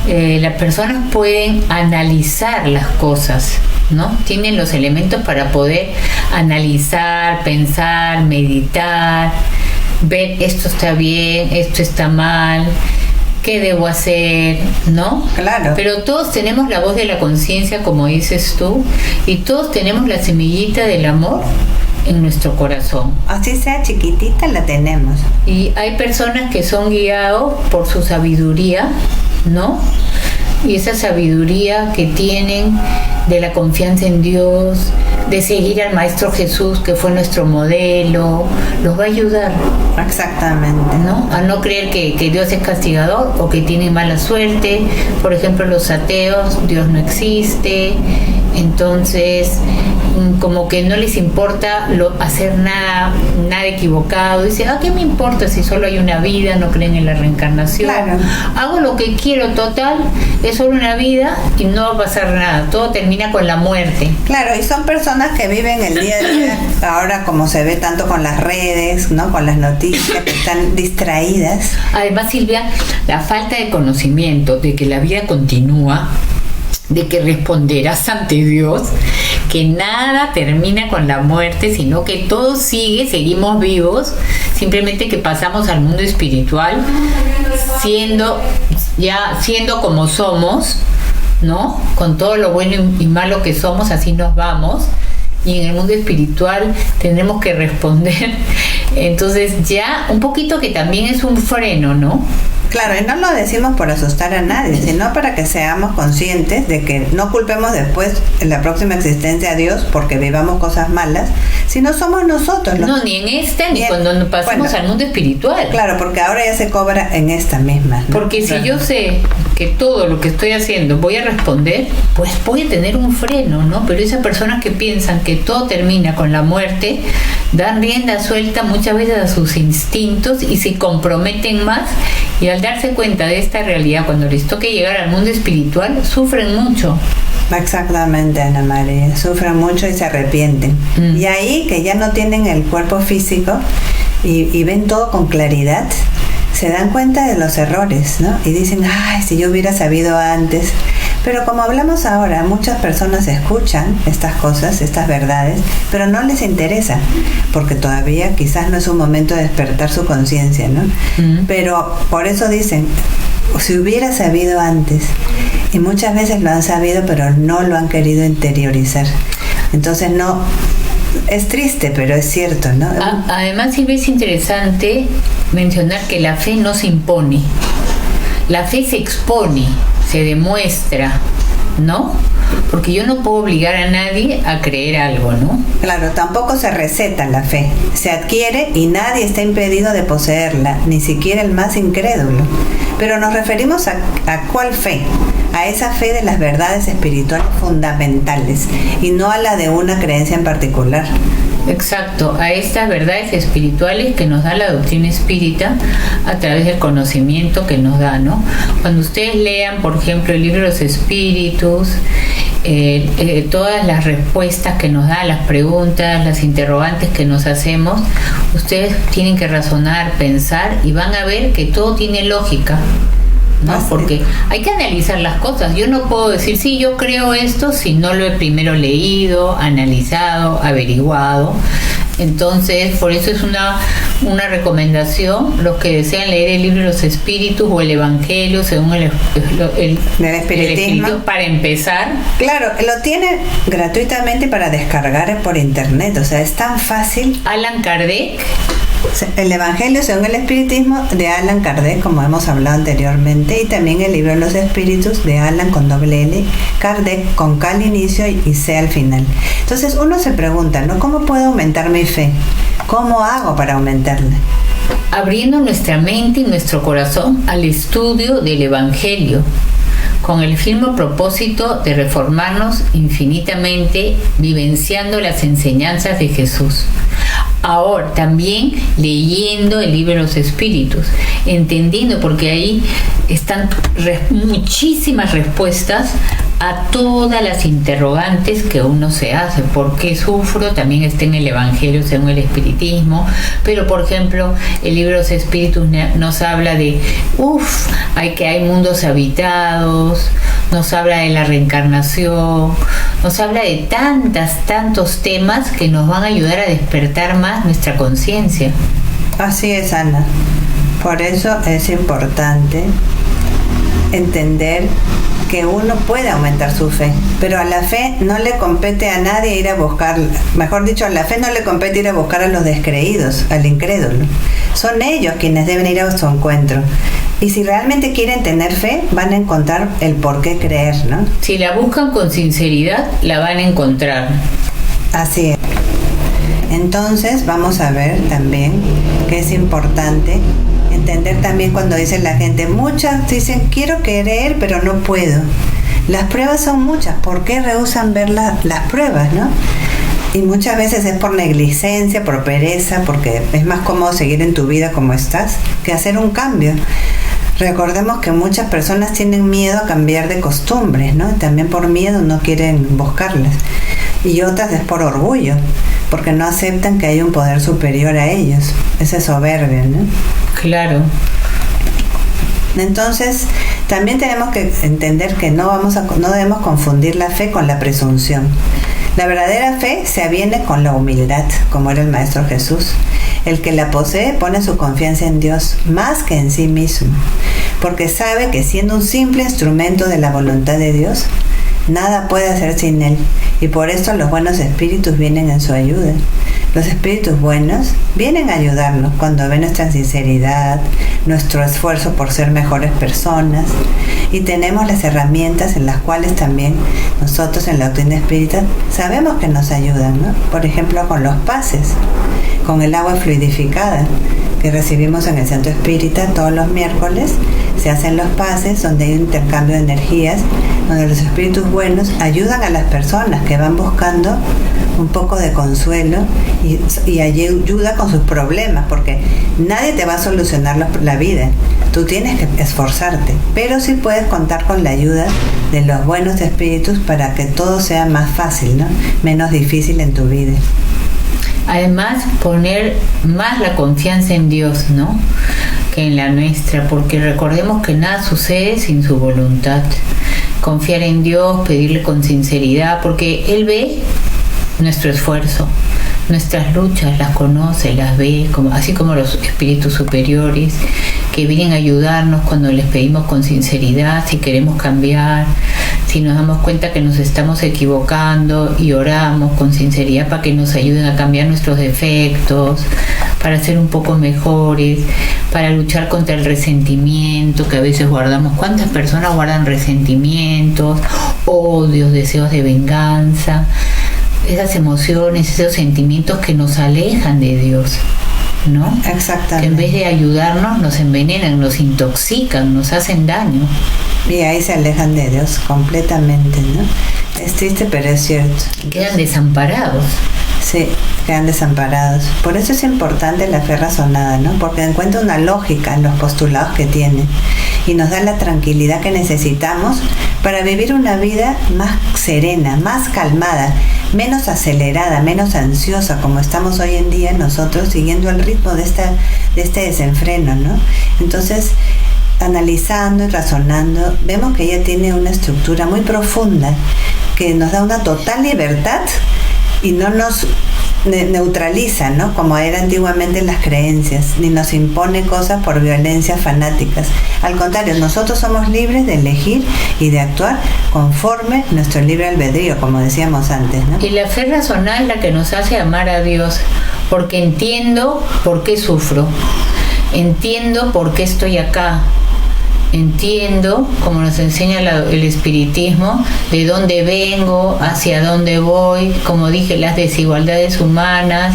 Las personas pueden analizar las cosas, ¿no? Tienen los elementos para poder analizar, pensar, meditar, ver esto está bien, esto está mal, qué debo hacer, ¿no? Claro. Pero todos tenemos la voz de la conciencia, como dices tú, y todos tenemos la semillita del amor en nuestro corazón. Así sea chiquitita, la tenemos. Y hay personas que son guiados por su sabiduría, ¿no? Y esa sabiduría que tienen de la confianza en Dios, de seguir al Maestro Jesús, que fue nuestro modelo, los va a ayudar. Exactamente. ¿No? A no creer que Dios es castigador o que tiene mala suerte. Por ejemplo, los ateos, Dios no existe. Entonces, como que no les importa hacer nada equivocado. Dice, ¿qué me importa si solo hay una vida? No creen en la reencarnación. Claro. Hago lo que quiero, total, es solo una vida y no va a pasar nada. Todo termina con la muerte. Claro, y son personas que viven el día a día, ahora como se ve tanto con las redes, ¿no? Con las noticias, que están distraídas. Además, Silvia, la falta de conocimiento de que la vida continúa, de que responderás ante Dios, que nada termina con la muerte, sino que todo sigue, seguimos vivos, simplemente que pasamos al mundo espiritual, siendo como somos, ¿no? Con todo lo bueno y malo que somos, así nos vamos. Y en el mundo espiritual tendremos que responder. Entonces ya un poquito que también es un freno, ¿no? Claro, y no lo decimos por asustar a nadie, sino para que seamos conscientes de que no culpemos después en la próxima existencia a Dios porque vivamos cosas malas, sino somos nosotros. No, ni en esta, ni cuando pasemos al mundo espiritual. Claro, porque ahora ya se cobra en esta misma, ¿no? Porque si yo sé que todo lo que estoy haciendo voy a responder, pues voy a tener un freno, ¿no? Pero esas personas que piensan que todo termina con la muerte, dan rienda suelta muchas veces a sus instintos y se comprometen más, y al darse cuenta de esta realidad, cuando les toque llegar al mundo espiritual, sufren mucho. Exactamente, Ana María, sufren mucho y se arrepienten. Y ahí que ya no tienen el cuerpo físico y ven todo con claridad, se dan cuenta de los errores, ¿no? Y dicen, ay, si yo hubiera sabido antes. Pero como hablamos ahora, muchas personas escuchan estas cosas, estas verdades, pero no les interesa, porque todavía quizás no es un momento de despertar su conciencia, ¿no? Pero por eso dicen, si hubiera sabido antes, y muchas veces lo han sabido, pero no lo han querido interiorizar. Entonces no, es triste, pero es cierto, ¿no? Además, Silvia, es interesante mencionar que la fe no se impone, la fe se expone, se demuestra, ¿no? Porque yo no puedo obligar a nadie a creer algo, ¿no? Claro, tampoco se receta la fe, se adquiere y nadie está impedido de poseerla, ni siquiera el más incrédulo. Pero nos referimos a ¿cuál fe? A esa fe de las verdades espirituales fundamentales y no a la de una creencia en particular. Exacto, a estas verdades espirituales que nos da la doctrina espírita a través del conocimiento que nos da, ¿no? Cuando ustedes lean, por ejemplo, el libro de los espíritus, todas las respuestas que nos da, las preguntas, las interrogantes que nos hacemos, ustedes tienen que razonar, pensar y van a ver que todo tiene lógica, ¿no? Porque hay que analizar las cosas. Yo no puedo decir, sí, yo creo esto si no lo he primero leído, analizado, averiguado. Entonces, por eso es una recomendación, los que desean leer el libro de los espíritus o el evangelio según el espiritismo, para empezar. Claro, lo tiene gratuitamente para descargar por internet, o sea, es tan fácil. Allan Kardec. El Evangelio según el Espiritismo de Allan Kardec, como hemos hablado anteriormente, y también el libro de los Espíritus de Allan con doble L, Kardec con K al inicio y C al final. Entonces uno se pregunta, ¿no? ¿Cómo puedo aumentar mi fe? ¿Cómo hago para aumentarla? Abriendo nuestra mente y nuestro corazón al estudio del Evangelio, con el firme propósito de reformarnos infinitamente, vivenciando las enseñanzas de Jesús. Ahora, también leyendo el libro de los espíritus, entendiendo, porque ahí están muchísimas respuestas a todas las interrogantes que uno se hace. ¿Por qué sufro? También está en el Evangelio según el Espiritismo, pero por ejemplo el libro de los Espíritus nos habla de hay mundos habitados, nos habla de la reencarnación, nos habla de tantos temas que nos van a ayudar a despertar más nuestra conciencia. Así es, Ana. Por eso es importante entender que uno puede aumentar su fe, pero a la fe no le compete a nadie ir a buscar, mejor dicho, a la fe no le compete ir a buscar a los descreídos, al incrédulo. Son ellos quienes deben ir a su encuentro. Y si realmente quieren tener fe, van a encontrar el por qué creer, ¿no? Si la buscan con sinceridad, la van a encontrar. Así es. Entonces vamos a ver también que es importante entender también cuando dice la gente, muchas dicen quiero creer pero no puedo. Las pruebas son muchas, ¿por qué rehúsan ver las pruebas, no? Y muchas veces es por negligencia, por pereza, porque es más cómodo seguir en tu vida como estás que hacer un cambio. Recordemos que muchas personas tienen miedo a cambiar de costumbres, ¿no? También por miedo no quieren buscarlas. Y otras es por orgullo, porque no aceptan que hay un poder superior a ellos. Esa soberbia, ¿no? Claro. Entonces, también tenemos que entender que no debemos confundir la fe con la presunción. La verdadera fe se aviene con la humildad, como era el Maestro Jesús. El que la posee pone su confianza en Dios más que en sí mismo, porque sabe que siendo un simple instrumento de la voluntad de Dios, nada puede hacer sin Él, y por esto los buenos espíritus vienen en su ayuda. Los espíritus buenos vienen a ayudarnos cuando ven nuestra sinceridad, nuestro esfuerzo por ser mejores personas, y tenemos las herramientas en las cuales también nosotros en la doctrina espírita sabemos que nos ayudan, ¿no? Por ejemplo, con los pases, con el agua fluidificada que recibimos en el centro espírita todos los miércoles. Se hacen los pases donde hay un intercambio de energías, donde los espíritus buenos ayudan a las personas que van buscando un poco de consuelo y ayuda con sus problemas, porque nadie te va a solucionar la vida, tú tienes que esforzarte, pero sí puedes contar con la ayuda de los buenos espíritus para que todo sea más fácil, ¿no? Menos difícil en tu vida. Además, poner más la confianza en Dios, ¿no?, que en la nuestra, porque recordemos que nada sucede sin su voluntad. Confiar en Dios, pedirle con sinceridad, porque Él ve nuestro esfuerzo, nuestras luchas, las conoce, las ve, así como los espíritus superiores que vienen a ayudarnos cuando les pedimos con sinceridad, si queremos cambiar, si nos damos cuenta que nos estamos equivocando y oramos con sinceridad para que nos ayuden a cambiar nuestros defectos, para ser un poco mejores, para luchar contra el resentimiento que a veces guardamos. ¿Cuántas personas guardan resentimientos, odios, deseos de venganza? Esas emociones, esos sentimientos que nos alejan de Dios, ¿no? Exactamente. Que en vez de ayudarnos nos envenenan, nos intoxican, nos hacen daño. Y ahí se alejan de Dios completamente, ¿no? Es triste, pero es cierto. Quedan desamparados. Sí, quedan desamparados. Por eso es importante la fe razonada, ¿no? Porque encuentra una lógica en los postulados que tiene y nos da la tranquilidad que necesitamos para vivir una vida más serena, más calmada, menos acelerada, menos ansiosa, como estamos hoy en día nosotros, siguiendo el ritmo de este desenfreno, ¿no? Entonces, analizando y razonando, vemos que ella tiene una estructura muy profunda que nos da una total libertad y no nos neutraliza, ¿no?, como era antiguamente las creencias, ni nos impone cosas por violencias fanáticas. Al contrario, nosotros somos libres de elegir y de actuar conforme nuestro libre albedrío, como decíamos antes, ¿no? Y la fe razonada es la que nos hace amar a Dios, porque entiendo por qué sufro, entiendo por qué estoy acá, entiendo, como nos enseña el espiritismo, de dónde vengo, hacia dónde voy, como dije, las desigualdades humanas.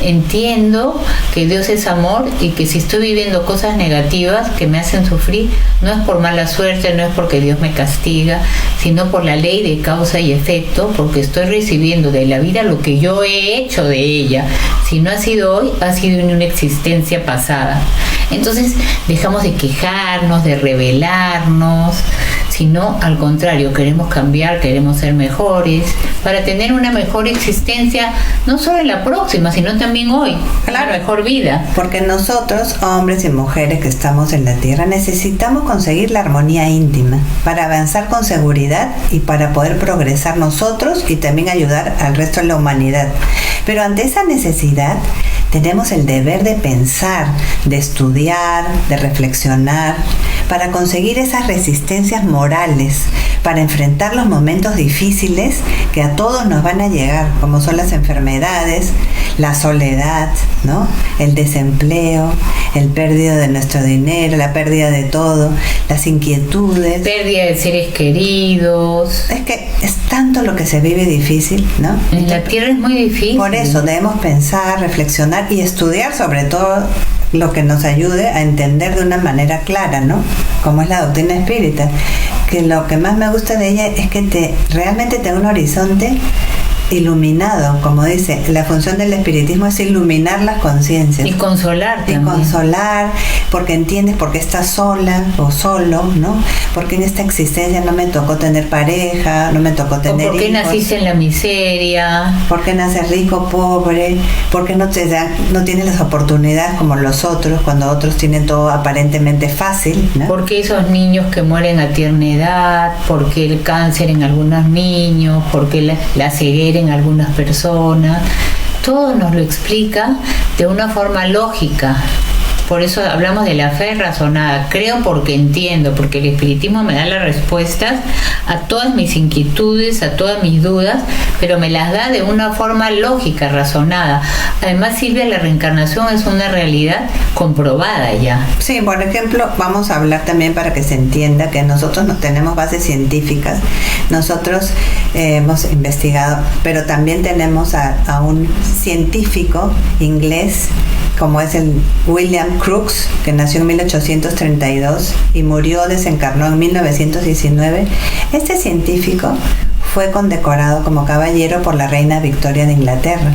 Entiendo que Dios es amor y que si estoy viviendo cosas negativas que me hacen sufrir, no es por mala suerte, no es porque Dios me castiga, sino por la ley de causa y efecto, porque estoy recibiendo de la vida lo que yo he hecho de ella. Si no ha sido hoy, ha sido en una existencia pasada. Entonces dejamos de quejarnos, de rebelarnos, sino al contrario, queremos cambiar, queremos ser mejores, para tener una mejor existencia, no solo en la próxima, sino también hoy, Claro. una mejor vida. Porque nosotros, hombres y mujeres que estamos en la Tierra, necesitamos conseguir la armonía íntima para avanzar con seguridad y para poder progresar nosotros y también ayudar al resto de la humanidad. Pero ante esa necesidad, tenemos el deber de pensar, de estudiar, de reflexionar, para conseguir esas resistencias morales, para enfrentar los momentos difíciles que a todos nos van a llegar, como son las enfermedades, la soledad, ¿no? El desempleo, el pérdida de nuestro dinero, la pérdida de todo, las inquietudes. Pérdida de seres queridos. Es que es tanto lo que se vive difícil, ¿no? En la tierra es muy difícil. Por eso debemos pensar, reflexionar y estudiar sobre todo lo que nos ayude a entender de una manera clara, ¿no? Como es la doctrina espírita. Que lo que más me gusta de ella es que realmente te da un horizonte iluminado, como dice, la función del espiritismo es iluminar las conciencias. Y consolar Y también. consolar, porque entiendes por qué estás sola o solo, ¿no? Porque en esta existencia no me tocó tener pareja, no me tocó O tener por qué hijos. naciste en la miseria. ¿Por qué naces rico, pobre? ¿Por qué no tienes las oportunidades como los otros, cuando otros tienen todo aparentemente fácil, ¿no? ¿Por qué esos niños que mueren a tierna edad? ¿Por qué el cáncer en algunos niños? ¿Por qué la ceguera en algunas personas? Todo nos lo explica de una forma lógica. Por eso hablamos de la fe razonada. Creo porque entiendo, porque el espiritismo me da las respuestas a todas mis inquietudes, a todas mis dudas, pero me las da de una forma lógica, razonada. Además, Silvia, la reencarnación es una realidad comprobada ya. Sí, por ejemplo, vamos a hablar también para que se entienda que nosotros no tenemos bases científicas. Nosotros hemos investigado, pero también tenemos a un científico inglés, como es el William Crookes, que nació en 1832 y desencarnó en 1919. Este científico fue condecorado como caballero por la reina Victoria de Inglaterra.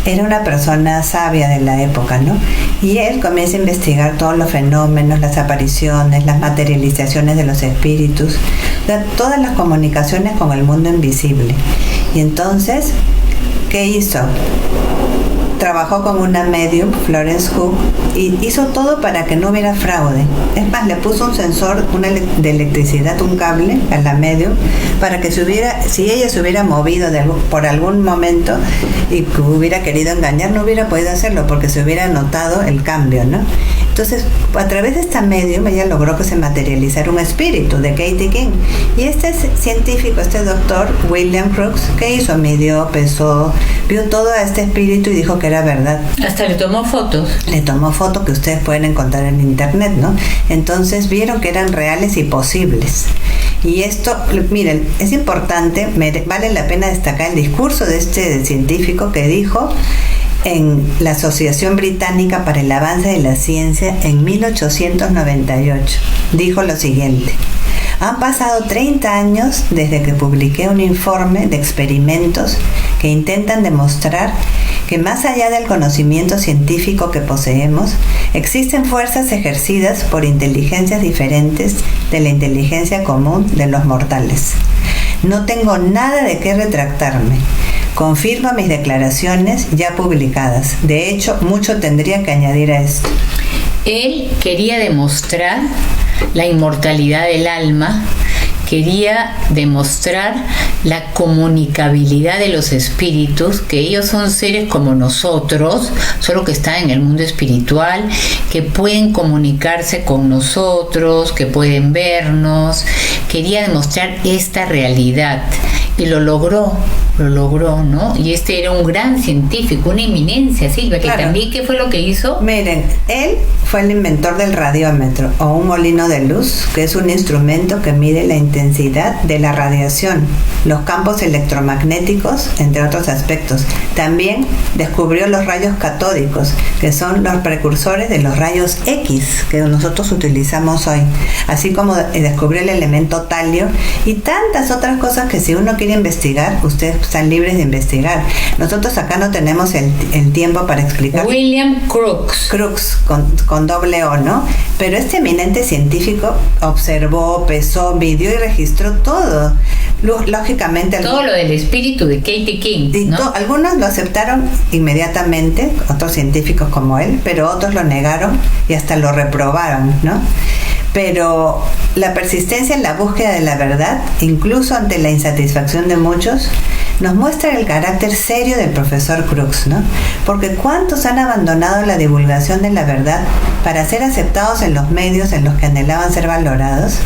Era una persona sabia de la época, ¿no? Y él comienza a investigar todos los fenómenos, las apariciones, las materializaciones de los espíritus, todas las comunicaciones con el mundo invisible. Y entonces, ¿qué hizo? Trabajó con una medium, Florence Cook, y hizo todo para que no hubiera fraude. Es más, le puso un sensor de electricidad, un cable a la medium, para que si ella se hubiera movido por algún momento y hubiera querido engañar, no hubiera podido hacerlo porque se hubiera notado el cambio, ¿no? Entonces, a través de esta medium, ella logró que se materializara un espíritu de Katie King. Y este científico, este doctor, William Crookes, ¿qué hizo? Midió, pesó, vio todo a este espíritu y dijo que era verdad. Hasta le tomó fotos. Le tomó fotos que ustedes pueden encontrar en internet, ¿no? Entonces vieron que eran reales y posibles. Y esto, miren, es importante, vale la pena destacar el discurso de este científico que dijo en la Asociación Británica para el Avance de la Ciencia en 1898. Dijo lo siguiente: han pasado 30 años desde que publiqué un informe de experimentos que intentan demostrar que más allá del conocimiento científico que poseemos, existen fuerzas ejercidas por inteligencias diferentes de la inteligencia común de los mortales. No tengo nada de qué retractarme. Confirmo mis declaraciones ya publicadas. De hecho, mucho tendría que añadir a esto. Él quería demostrar la inmortalidad del alma, quería demostrar la comunicabilidad de los espíritus, que ellos son seres como nosotros, solo que están en el mundo espiritual, que pueden comunicarse con nosotros, que pueden vernos. Quería demostrar esta realidad y lo logró, ¿no? Y este era un gran científico, una eminencia, Silvia, que Claro. también, ¿qué fue lo que hizo? Miren, él fue el inventor del radiómetro o un molino de luz, que es un instrumento que mide la intensidad de la radiación, los campos electromagnéticos, entre otros aspectos. También descubrió los rayos catódicos, que son los precursores de los rayos X que nosotros utilizamos hoy, así como descubrió el elemento talio y tantas otras cosas que si uno quiere investigar, ustedes están libres de investigar. Nosotros acá no tenemos el tiempo para explicar. William Crookes. Crookes, con doble O, ¿no? Pero este eminente científico observó, pesó, midió y registró todo. Lógicamente... Todo lo del espíritu de Katie King, ¿no? Algunos lo aceptaron inmediatamente, otros científicos como él, pero otros lo negaron y hasta lo reprobaron, ¿no? Pero la persistencia en la búsqueda de la verdad, incluso ante la insatisfacción de muchos, nos muestra el carácter serio del profesor Crookes, ¿no? Porque ¿cuántos han abandonado la divulgación de la verdad para ser aceptados en los medios en los que anhelaban ser valorados?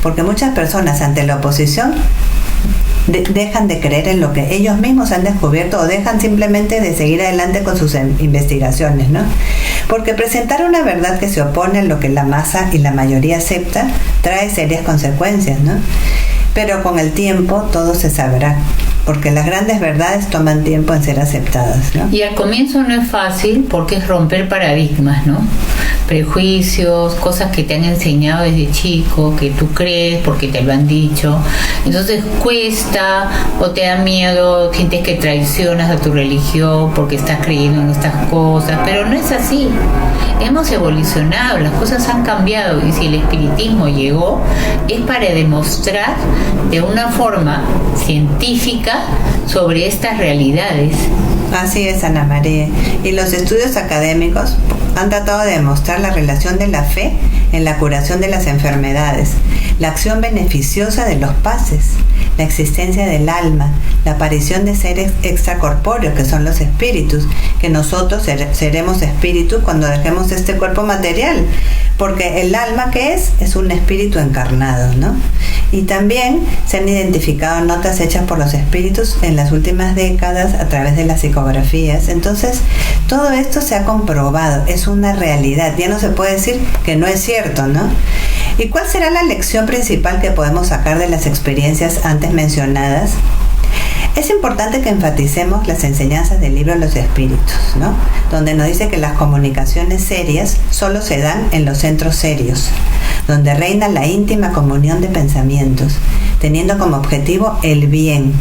Porque muchas personas ante la oposición dejan de creer en lo que ellos mismos han descubierto o dejan simplemente de seguir adelante con sus investigaciones, ¿no? Porque presentar una verdad que se opone a lo que la masa y la mayoría acepta trae serias consecuencias, ¿no? Pero con el tiempo todo se sabrá, porque las grandes verdades toman tiempo en ser aceptadas, ¿no? Y al comienzo no es fácil porque es romper paradigmas, ¿no? Prejuicios, cosas que te han enseñado desde chico, que tú crees porque te lo han dicho. Entonces cuesta o te da miedo, sientes que traicionas a tu religión porque estás creyendo en estas cosas, pero no es así. Hemos evolucionado, las cosas han cambiado y si el espiritismo llegó es para demostrar de una forma científica sobre estas realidades. Así es, Ana María. Y los estudios académicos han tratado de demostrar la relación de la fe en la curación de las enfermedades, la acción beneficiosa de los pases, la existencia del alma, la aparición de seres extracorpóreos, que son los espíritus, que nosotros seremos espíritus cuando dejemos este cuerpo material, porque el alma, ¿qué es? Es un espíritu encarnado, ¿no? Y también se han identificado notas hechas por los espíritus en las últimas décadas a través de las psicografías. Entonces, todo esto se ha comprobado, es una realidad, ya no se puede decir que no es cierto, ¿no? ¿Y cuál será la lección principal que podemos sacar de las experiencias antes mencionadas? Es importante que enfaticemos las enseñanzas del libro Los Espíritus, ¿no? Donde nos dice que las comunicaciones serias solo se dan en los centros serios, donde reina la íntima comunión de pensamientos, teniendo como objetivo el bien.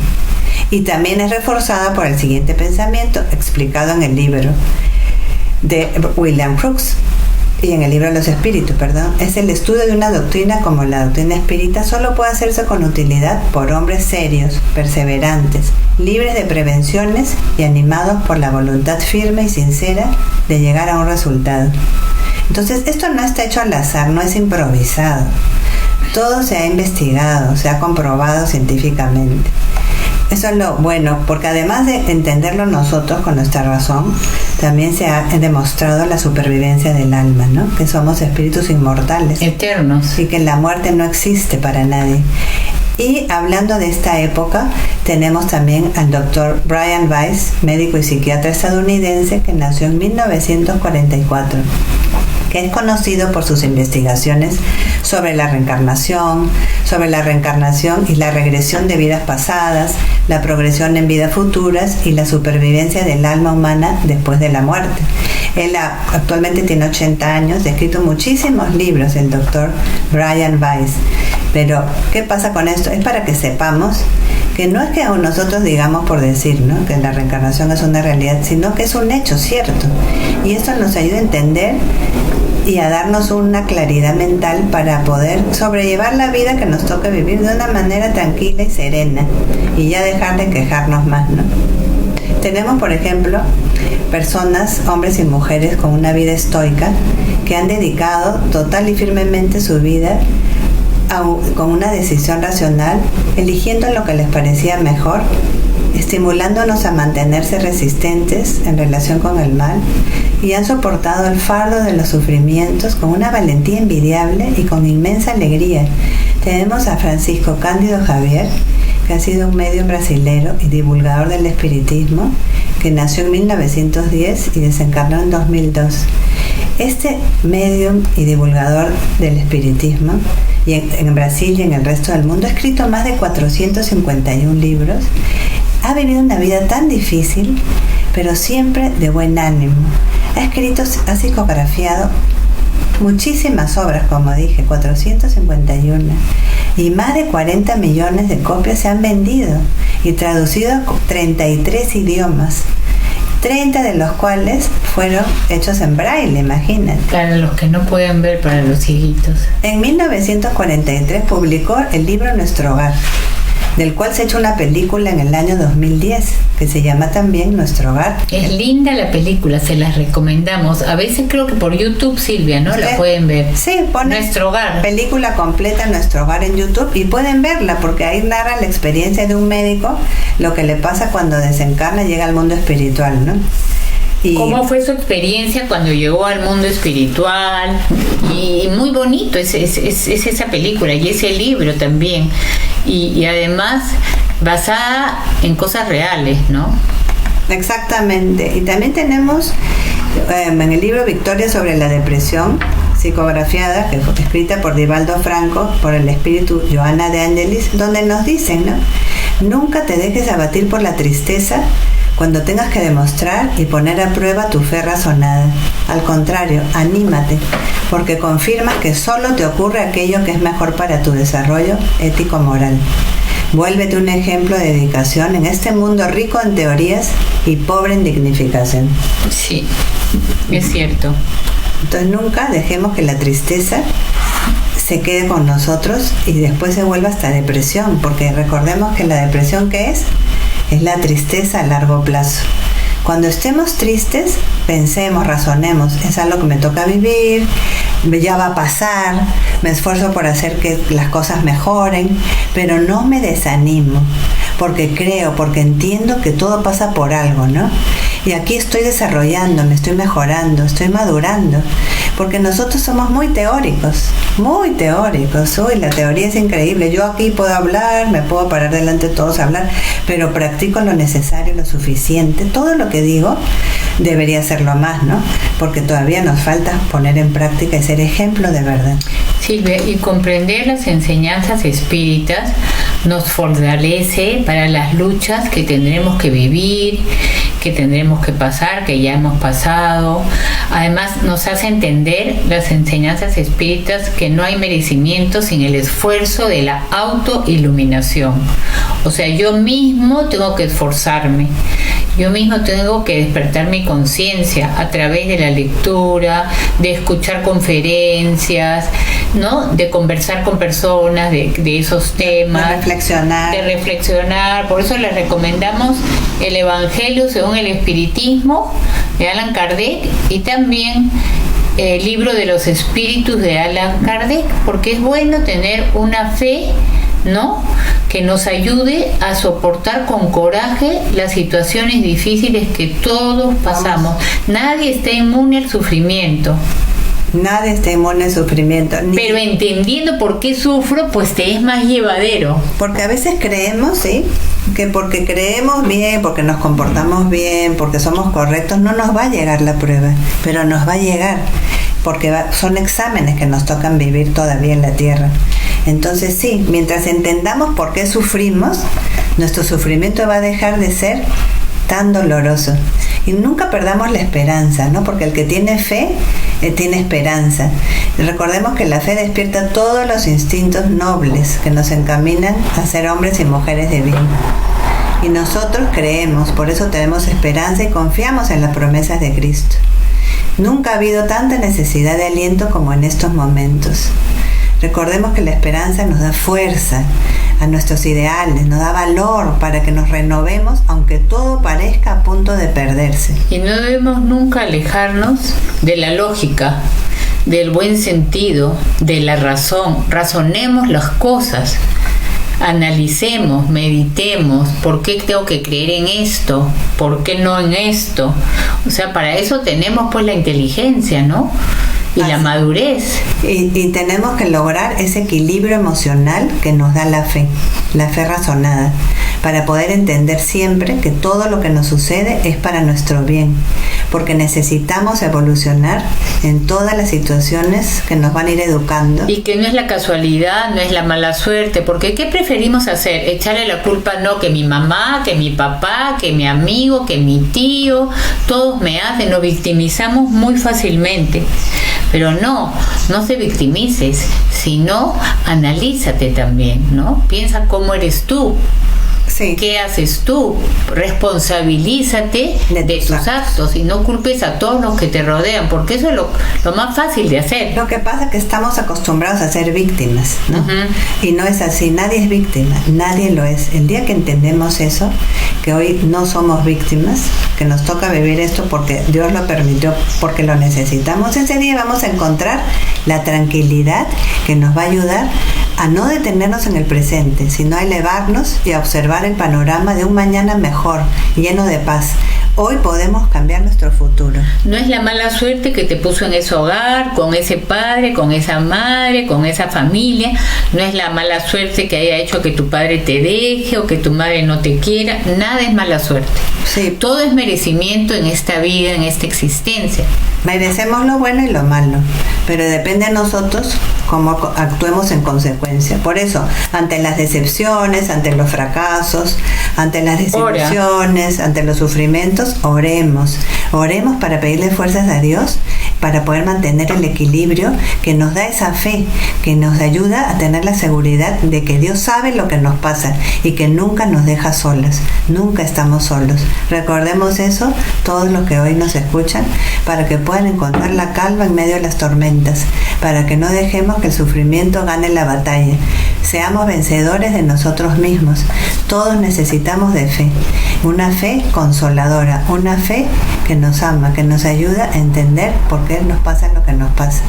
Y también es reforzada por el siguiente pensamiento, explicado en el libro de William Crookes, y en el libro de los espíritus, es el estudio de una doctrina como la doctrina espírita solo puede hacerse con utilidad por hombres serios, perseverantes, libres de prevenciones y animados por la voluntad firme y sincera de llegar a un resultado. Entonces, esto no está hecho al azar, no es improvisado. Todo se ha investigado, se ha comprobado científicamente. Eso es lo bueno, porque además de entenderlo nosotros con nuestra razón, también se ha demostrado la supervivencia del alma, ¿no? Que somos espíritus inmortales. Eternos. Y que la muerte no existe para nadie. Y hablando de esta época, tenemos también al doctor Brian Weiss, médico y psiquiatra estadounidense, que nació en 1944. Que es conocido por sus investigaciones sobre la reencarnación y la regresión de vidas pasadas, la progresión en vidas futuras y la supervivencia del alma humana después de la muerte. Él actualmente tiene 80 años, ha escrito muchísimos libros, el doctor Brian Weiss. Pero, ¿qué pasa con esto? Es para que sepamos que no es que nosotros digamos por decir, ¿no?, que la reencarnación es una realidad, sino que es un hecho cierto. Y esto nos ayuda a entender y a darnos una claridad mental para poder sobrellevar la vida que nos toca vivir de una manera tranquila y serena y ya dejar de quejarnos más, ¿no? Tenemos, por ejemplo, personas, hombres y mujeres con una vida estoica que han dedicado total y firmemente su vida con una decisión racional, eligiendo lo que les parecía mejor, estimulándonos a mantenerse resistentes en relación con el mal, y han soportado el fardo de los sufrimientos con una valentía envidiable y con inmensa alegría. Tenemos a Francisco Cândido Xavier, que ha sido un medium brasilero y divulgador del espiritismo, que nació en 1910 y desencarnó en 2002. Este medium y divulgador del espiritismo, y en Brasil y en el resto del mundo, ha escrito más de 451 libros, ha vivido una vida tan difícil, pero siempre de buen ánimo. Ha psicografiado muchísimas obras, como dije, 451. y más de 40 millones de copias se han vendido y traducido a 33 idiomas. 30 de los cuales fueron hechos en braille, imagínate. Para los que no pueden ver, para los cieguitos. En 1943 publicó el libro Nuestro Hogar, del cual se ha hecho una película en el año 2010, que se llama también Nuestro Hogar. Es linda la película, se las recomendamos. A veces creo que por YouTube, Silvia, ¿no? La pueden ver. Sí, ponen Nuestro Hogar. Película completa Nuestro Hogar en YouTube y pueden verla porque ahí narra la experiencia de un médico, lo que le pasa cuando desencarna y llega al mundo espiritual, ¿no? ¿Cómo fue su experiencia cuando llegó al mundo espiritual? Y muy bonito es esa película y ese libro también. Y además basada en cosas reales, ¿no? Exactamente. Y también tenemos en el libro Victoria sobre la depresión, psicografiada, que fue escrita por Divaldo Franco, por el espíritu Joana de Angelis, donde nos dicen, ¿no? Nunca te dejes abatir por la tristeza cuando tengas que demostrar y poner a prueba tu fe razonada. Al contrario, anímate, porque confirmas que solo te ocurre aquello que es mejor para tu desarrollo ético-moral. Vuélvete un ejemplo de dedicación en este mundo rico en teorías y pobre en dignificación. Sí, es cierto. Entonces nunca dejemos que la tristeza se quede con nosotros y después se vuelva hasta depresión, porque recordemos que la depresión, ¿qué es? Es la tristeza a largo plazo. Cuando estemos tristes, pensemos, razonemos, es algo que me toca vivir, ya va a pasar, me esfuerzo por hacer que las cosas mejoren, pero no me desanimo, porque creo, porque entiendo que todo pasa por algo, ¿no? Y aquí estoy desarrollando, me estoy mejorando, estoy madurando, porque nosotros somos muy teóricos. Uy, la teoría es increíble. Yo aquí puedo hablar, me puedo parar delante de todos a hablar, pero practico lo necesario, lo suficiente. Todo lo que digo debería hacerlo más, ¿no? Porque todavía nos falta poner en práctica y ser ejemplo de verdad. Silvia, y comprender las enseñanzas espíritas nos fortalece para las luchas que tendremos que vivir, que tendremos que pasar, que ya hemos pasado. Además, nos hace entender las enseñanzas espíritas que no hay merecimiento sin el esfuerzo de la autoiluminación. O sea, yo mismo tengo que esforzarme. Yo mismo tengo que despertar mi conciencia a través de la lectura, de escuchar conferencias, ¿no? De conversar con personas de esos temas. De reflexionar. Por eso les recomendamos el Evangelio según el Espiritismo de Allan Kardec y también el libro de los espíritus de Allan Kardec, porque es bueno tener una fe, ¿no?, que nos ayude a soportar con coraje las situaciones difíciles que todos pasamos. Nadie está inmune al sufrimiento. Nadie está inmune al sufrimiento. Pero entendiendo por qué sufro, pues te es más llevadero. Porque a veces creemos, ¿sí?, que porque creemos bien, porque nos comportamos bien, porque somos correctos, no nos va a llegar la prueba, pero nos va a llegar, porque son exámenes que nos tocan vivir todavía en la tierra. Entonces sí, mientras entendamos por qué sufrimos, nuestro sufrimiento va a dejar de ser tan doloroso. Y nunca perdamos la esperanza, ¿no? Porque el que tiene fe, tiene esperanza. Recordemos que la fe despierta todos los instintos nobles que nos encaminan a ser hombres y mujeres de bien. Y nosotros creemos, por eso tenemos esperanza y confiamos en las promesas de Cristo. Nunca ha habido tanta necesidad de aliento como en estos momentos. Recordemos que la esperanza nos da fuerza a nuestros ideales, nos da valor para que nos renovemos aunque todo parezca a punto de perderse. Y no debemos nunca alejarnos de la lógica, del buen sentido, de la razón. Razonemos las cosas, analicemos, meditemos, ¿por qué tengo que creer en esto? ¿Por qué no en esto? O sea, para eso tenemos pues la inteligencia, ¿no? Y la madurez. Y tenemos que lograr ese equilibrio emocional que nos da la fe razonada, para poder entender siempre que todo lo que nos sucede es para nuestro bien, porque necesitamos evolucionar en todas las situaciones que nos van a ir educando. Y que no es la casualidad, no es la mala suerte, porque ¿qué preferimos hacer? Echarle la culpa, no, que mi mamá, que mi papá, que mi amigo, que mi tío, todos me hacen, nos victimizamos muy fácilmente. Pero no se victimices, sino analízate también, ¿no? Piensa cómo eres tú. Sí. ¿Qué haces tú? Responsabilízate de tus actos y no culpes a todos los que te rodean, porque eso es lo más fácil de hacer. Lo que pasa es que estamos acostumbrados a ser víctimas, ¿no? Uh-huh. Y no es así, nadie es víctima, nadie lo es. El día que entendemos eso, que hoy no somos víctimas, que nos toca vivir esto porque Dios lo permitió, porque lo necesitamos, ese día vamos a encontrar la tranquilidad que nos va a ayudar a no detenernos en el presente, sino a elevarnos y a observar el panorama de un mañana mejor, lleno de paz. Hoy podemos cambiar nuestro futuro. No es la mala suerte que te puso en ese hogar, con ese padre, con esa madre, con esa familia. No es la mala suerte que haya hecho que tu padre te deje o que tu madre no te quiera. Nada es mala suerte. Sí. Todo es merecimiento en esta vida, en esta existencia. Merecemos lo bueno y lo malo, pero depende de nosotros cómo actuemos en consecuencia. Por eso, ante las decepciones, ante los fracasos, ante las desilusiones, ante los sufrimientos, oremos para pedirle fuerzas a Dios, para poder mantener el equilibrio que nos da esa fe, que nos ayuda a tener la seguridad de que Dios sabe lo que nos pasa y que nunca nos deja solas, nunca estamos solos. Recordemos eso, todos los que hoy nos escuchan, para que puedan encontrar la calma en medio de las tormentas, para que no dejemos que el sufrimiento gane la batalla. Seamos vencedores de nosotros mismos. Todos necesitamos de fe, una fe consoladora, una fe que nos ama, que nos ayuda a entender por qué nos pasa lo que nos pasa.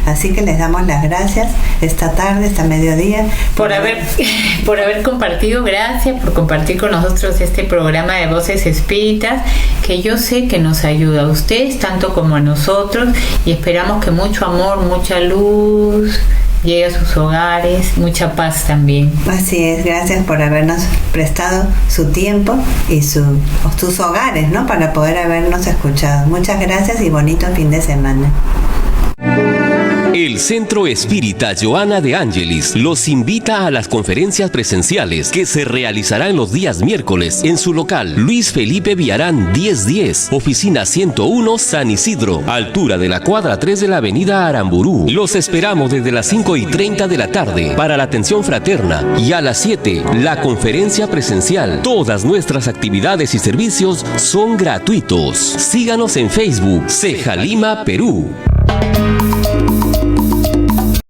Así que les damos las gracias esta tarde, esta mediodía. Por haber compartido, gracias por compartir con nosotros este programa de Voces Espíritas, que yo sé que nos ayuda a ustedes tanto como a nosotros, y esperamos que mucho amor, mucha luz llegue a sus hogares, mucha paz también. Así es, gracias por habernos prestado su tiempo y sus hogares, ¿no? Para poder habernos escuchado. Muchas gracias y bonito fin de semana. El Centro Espírita Joana de Ángelis los invita a las conferencias presenciales que se realizarán los días miércoles en su local Luis Felipe Villarán 1010, oficina 101 San Isidro, altura de la cuadra 3 de la avenida Aramburú. Los esperamos desde las 5:30 de la tarde para la atención fraterna y a las 7 la conferencia presencial. Todas nuestras actividades y servicios son gratuitos. Síganos en Facebook, Ceja Lima, Perú.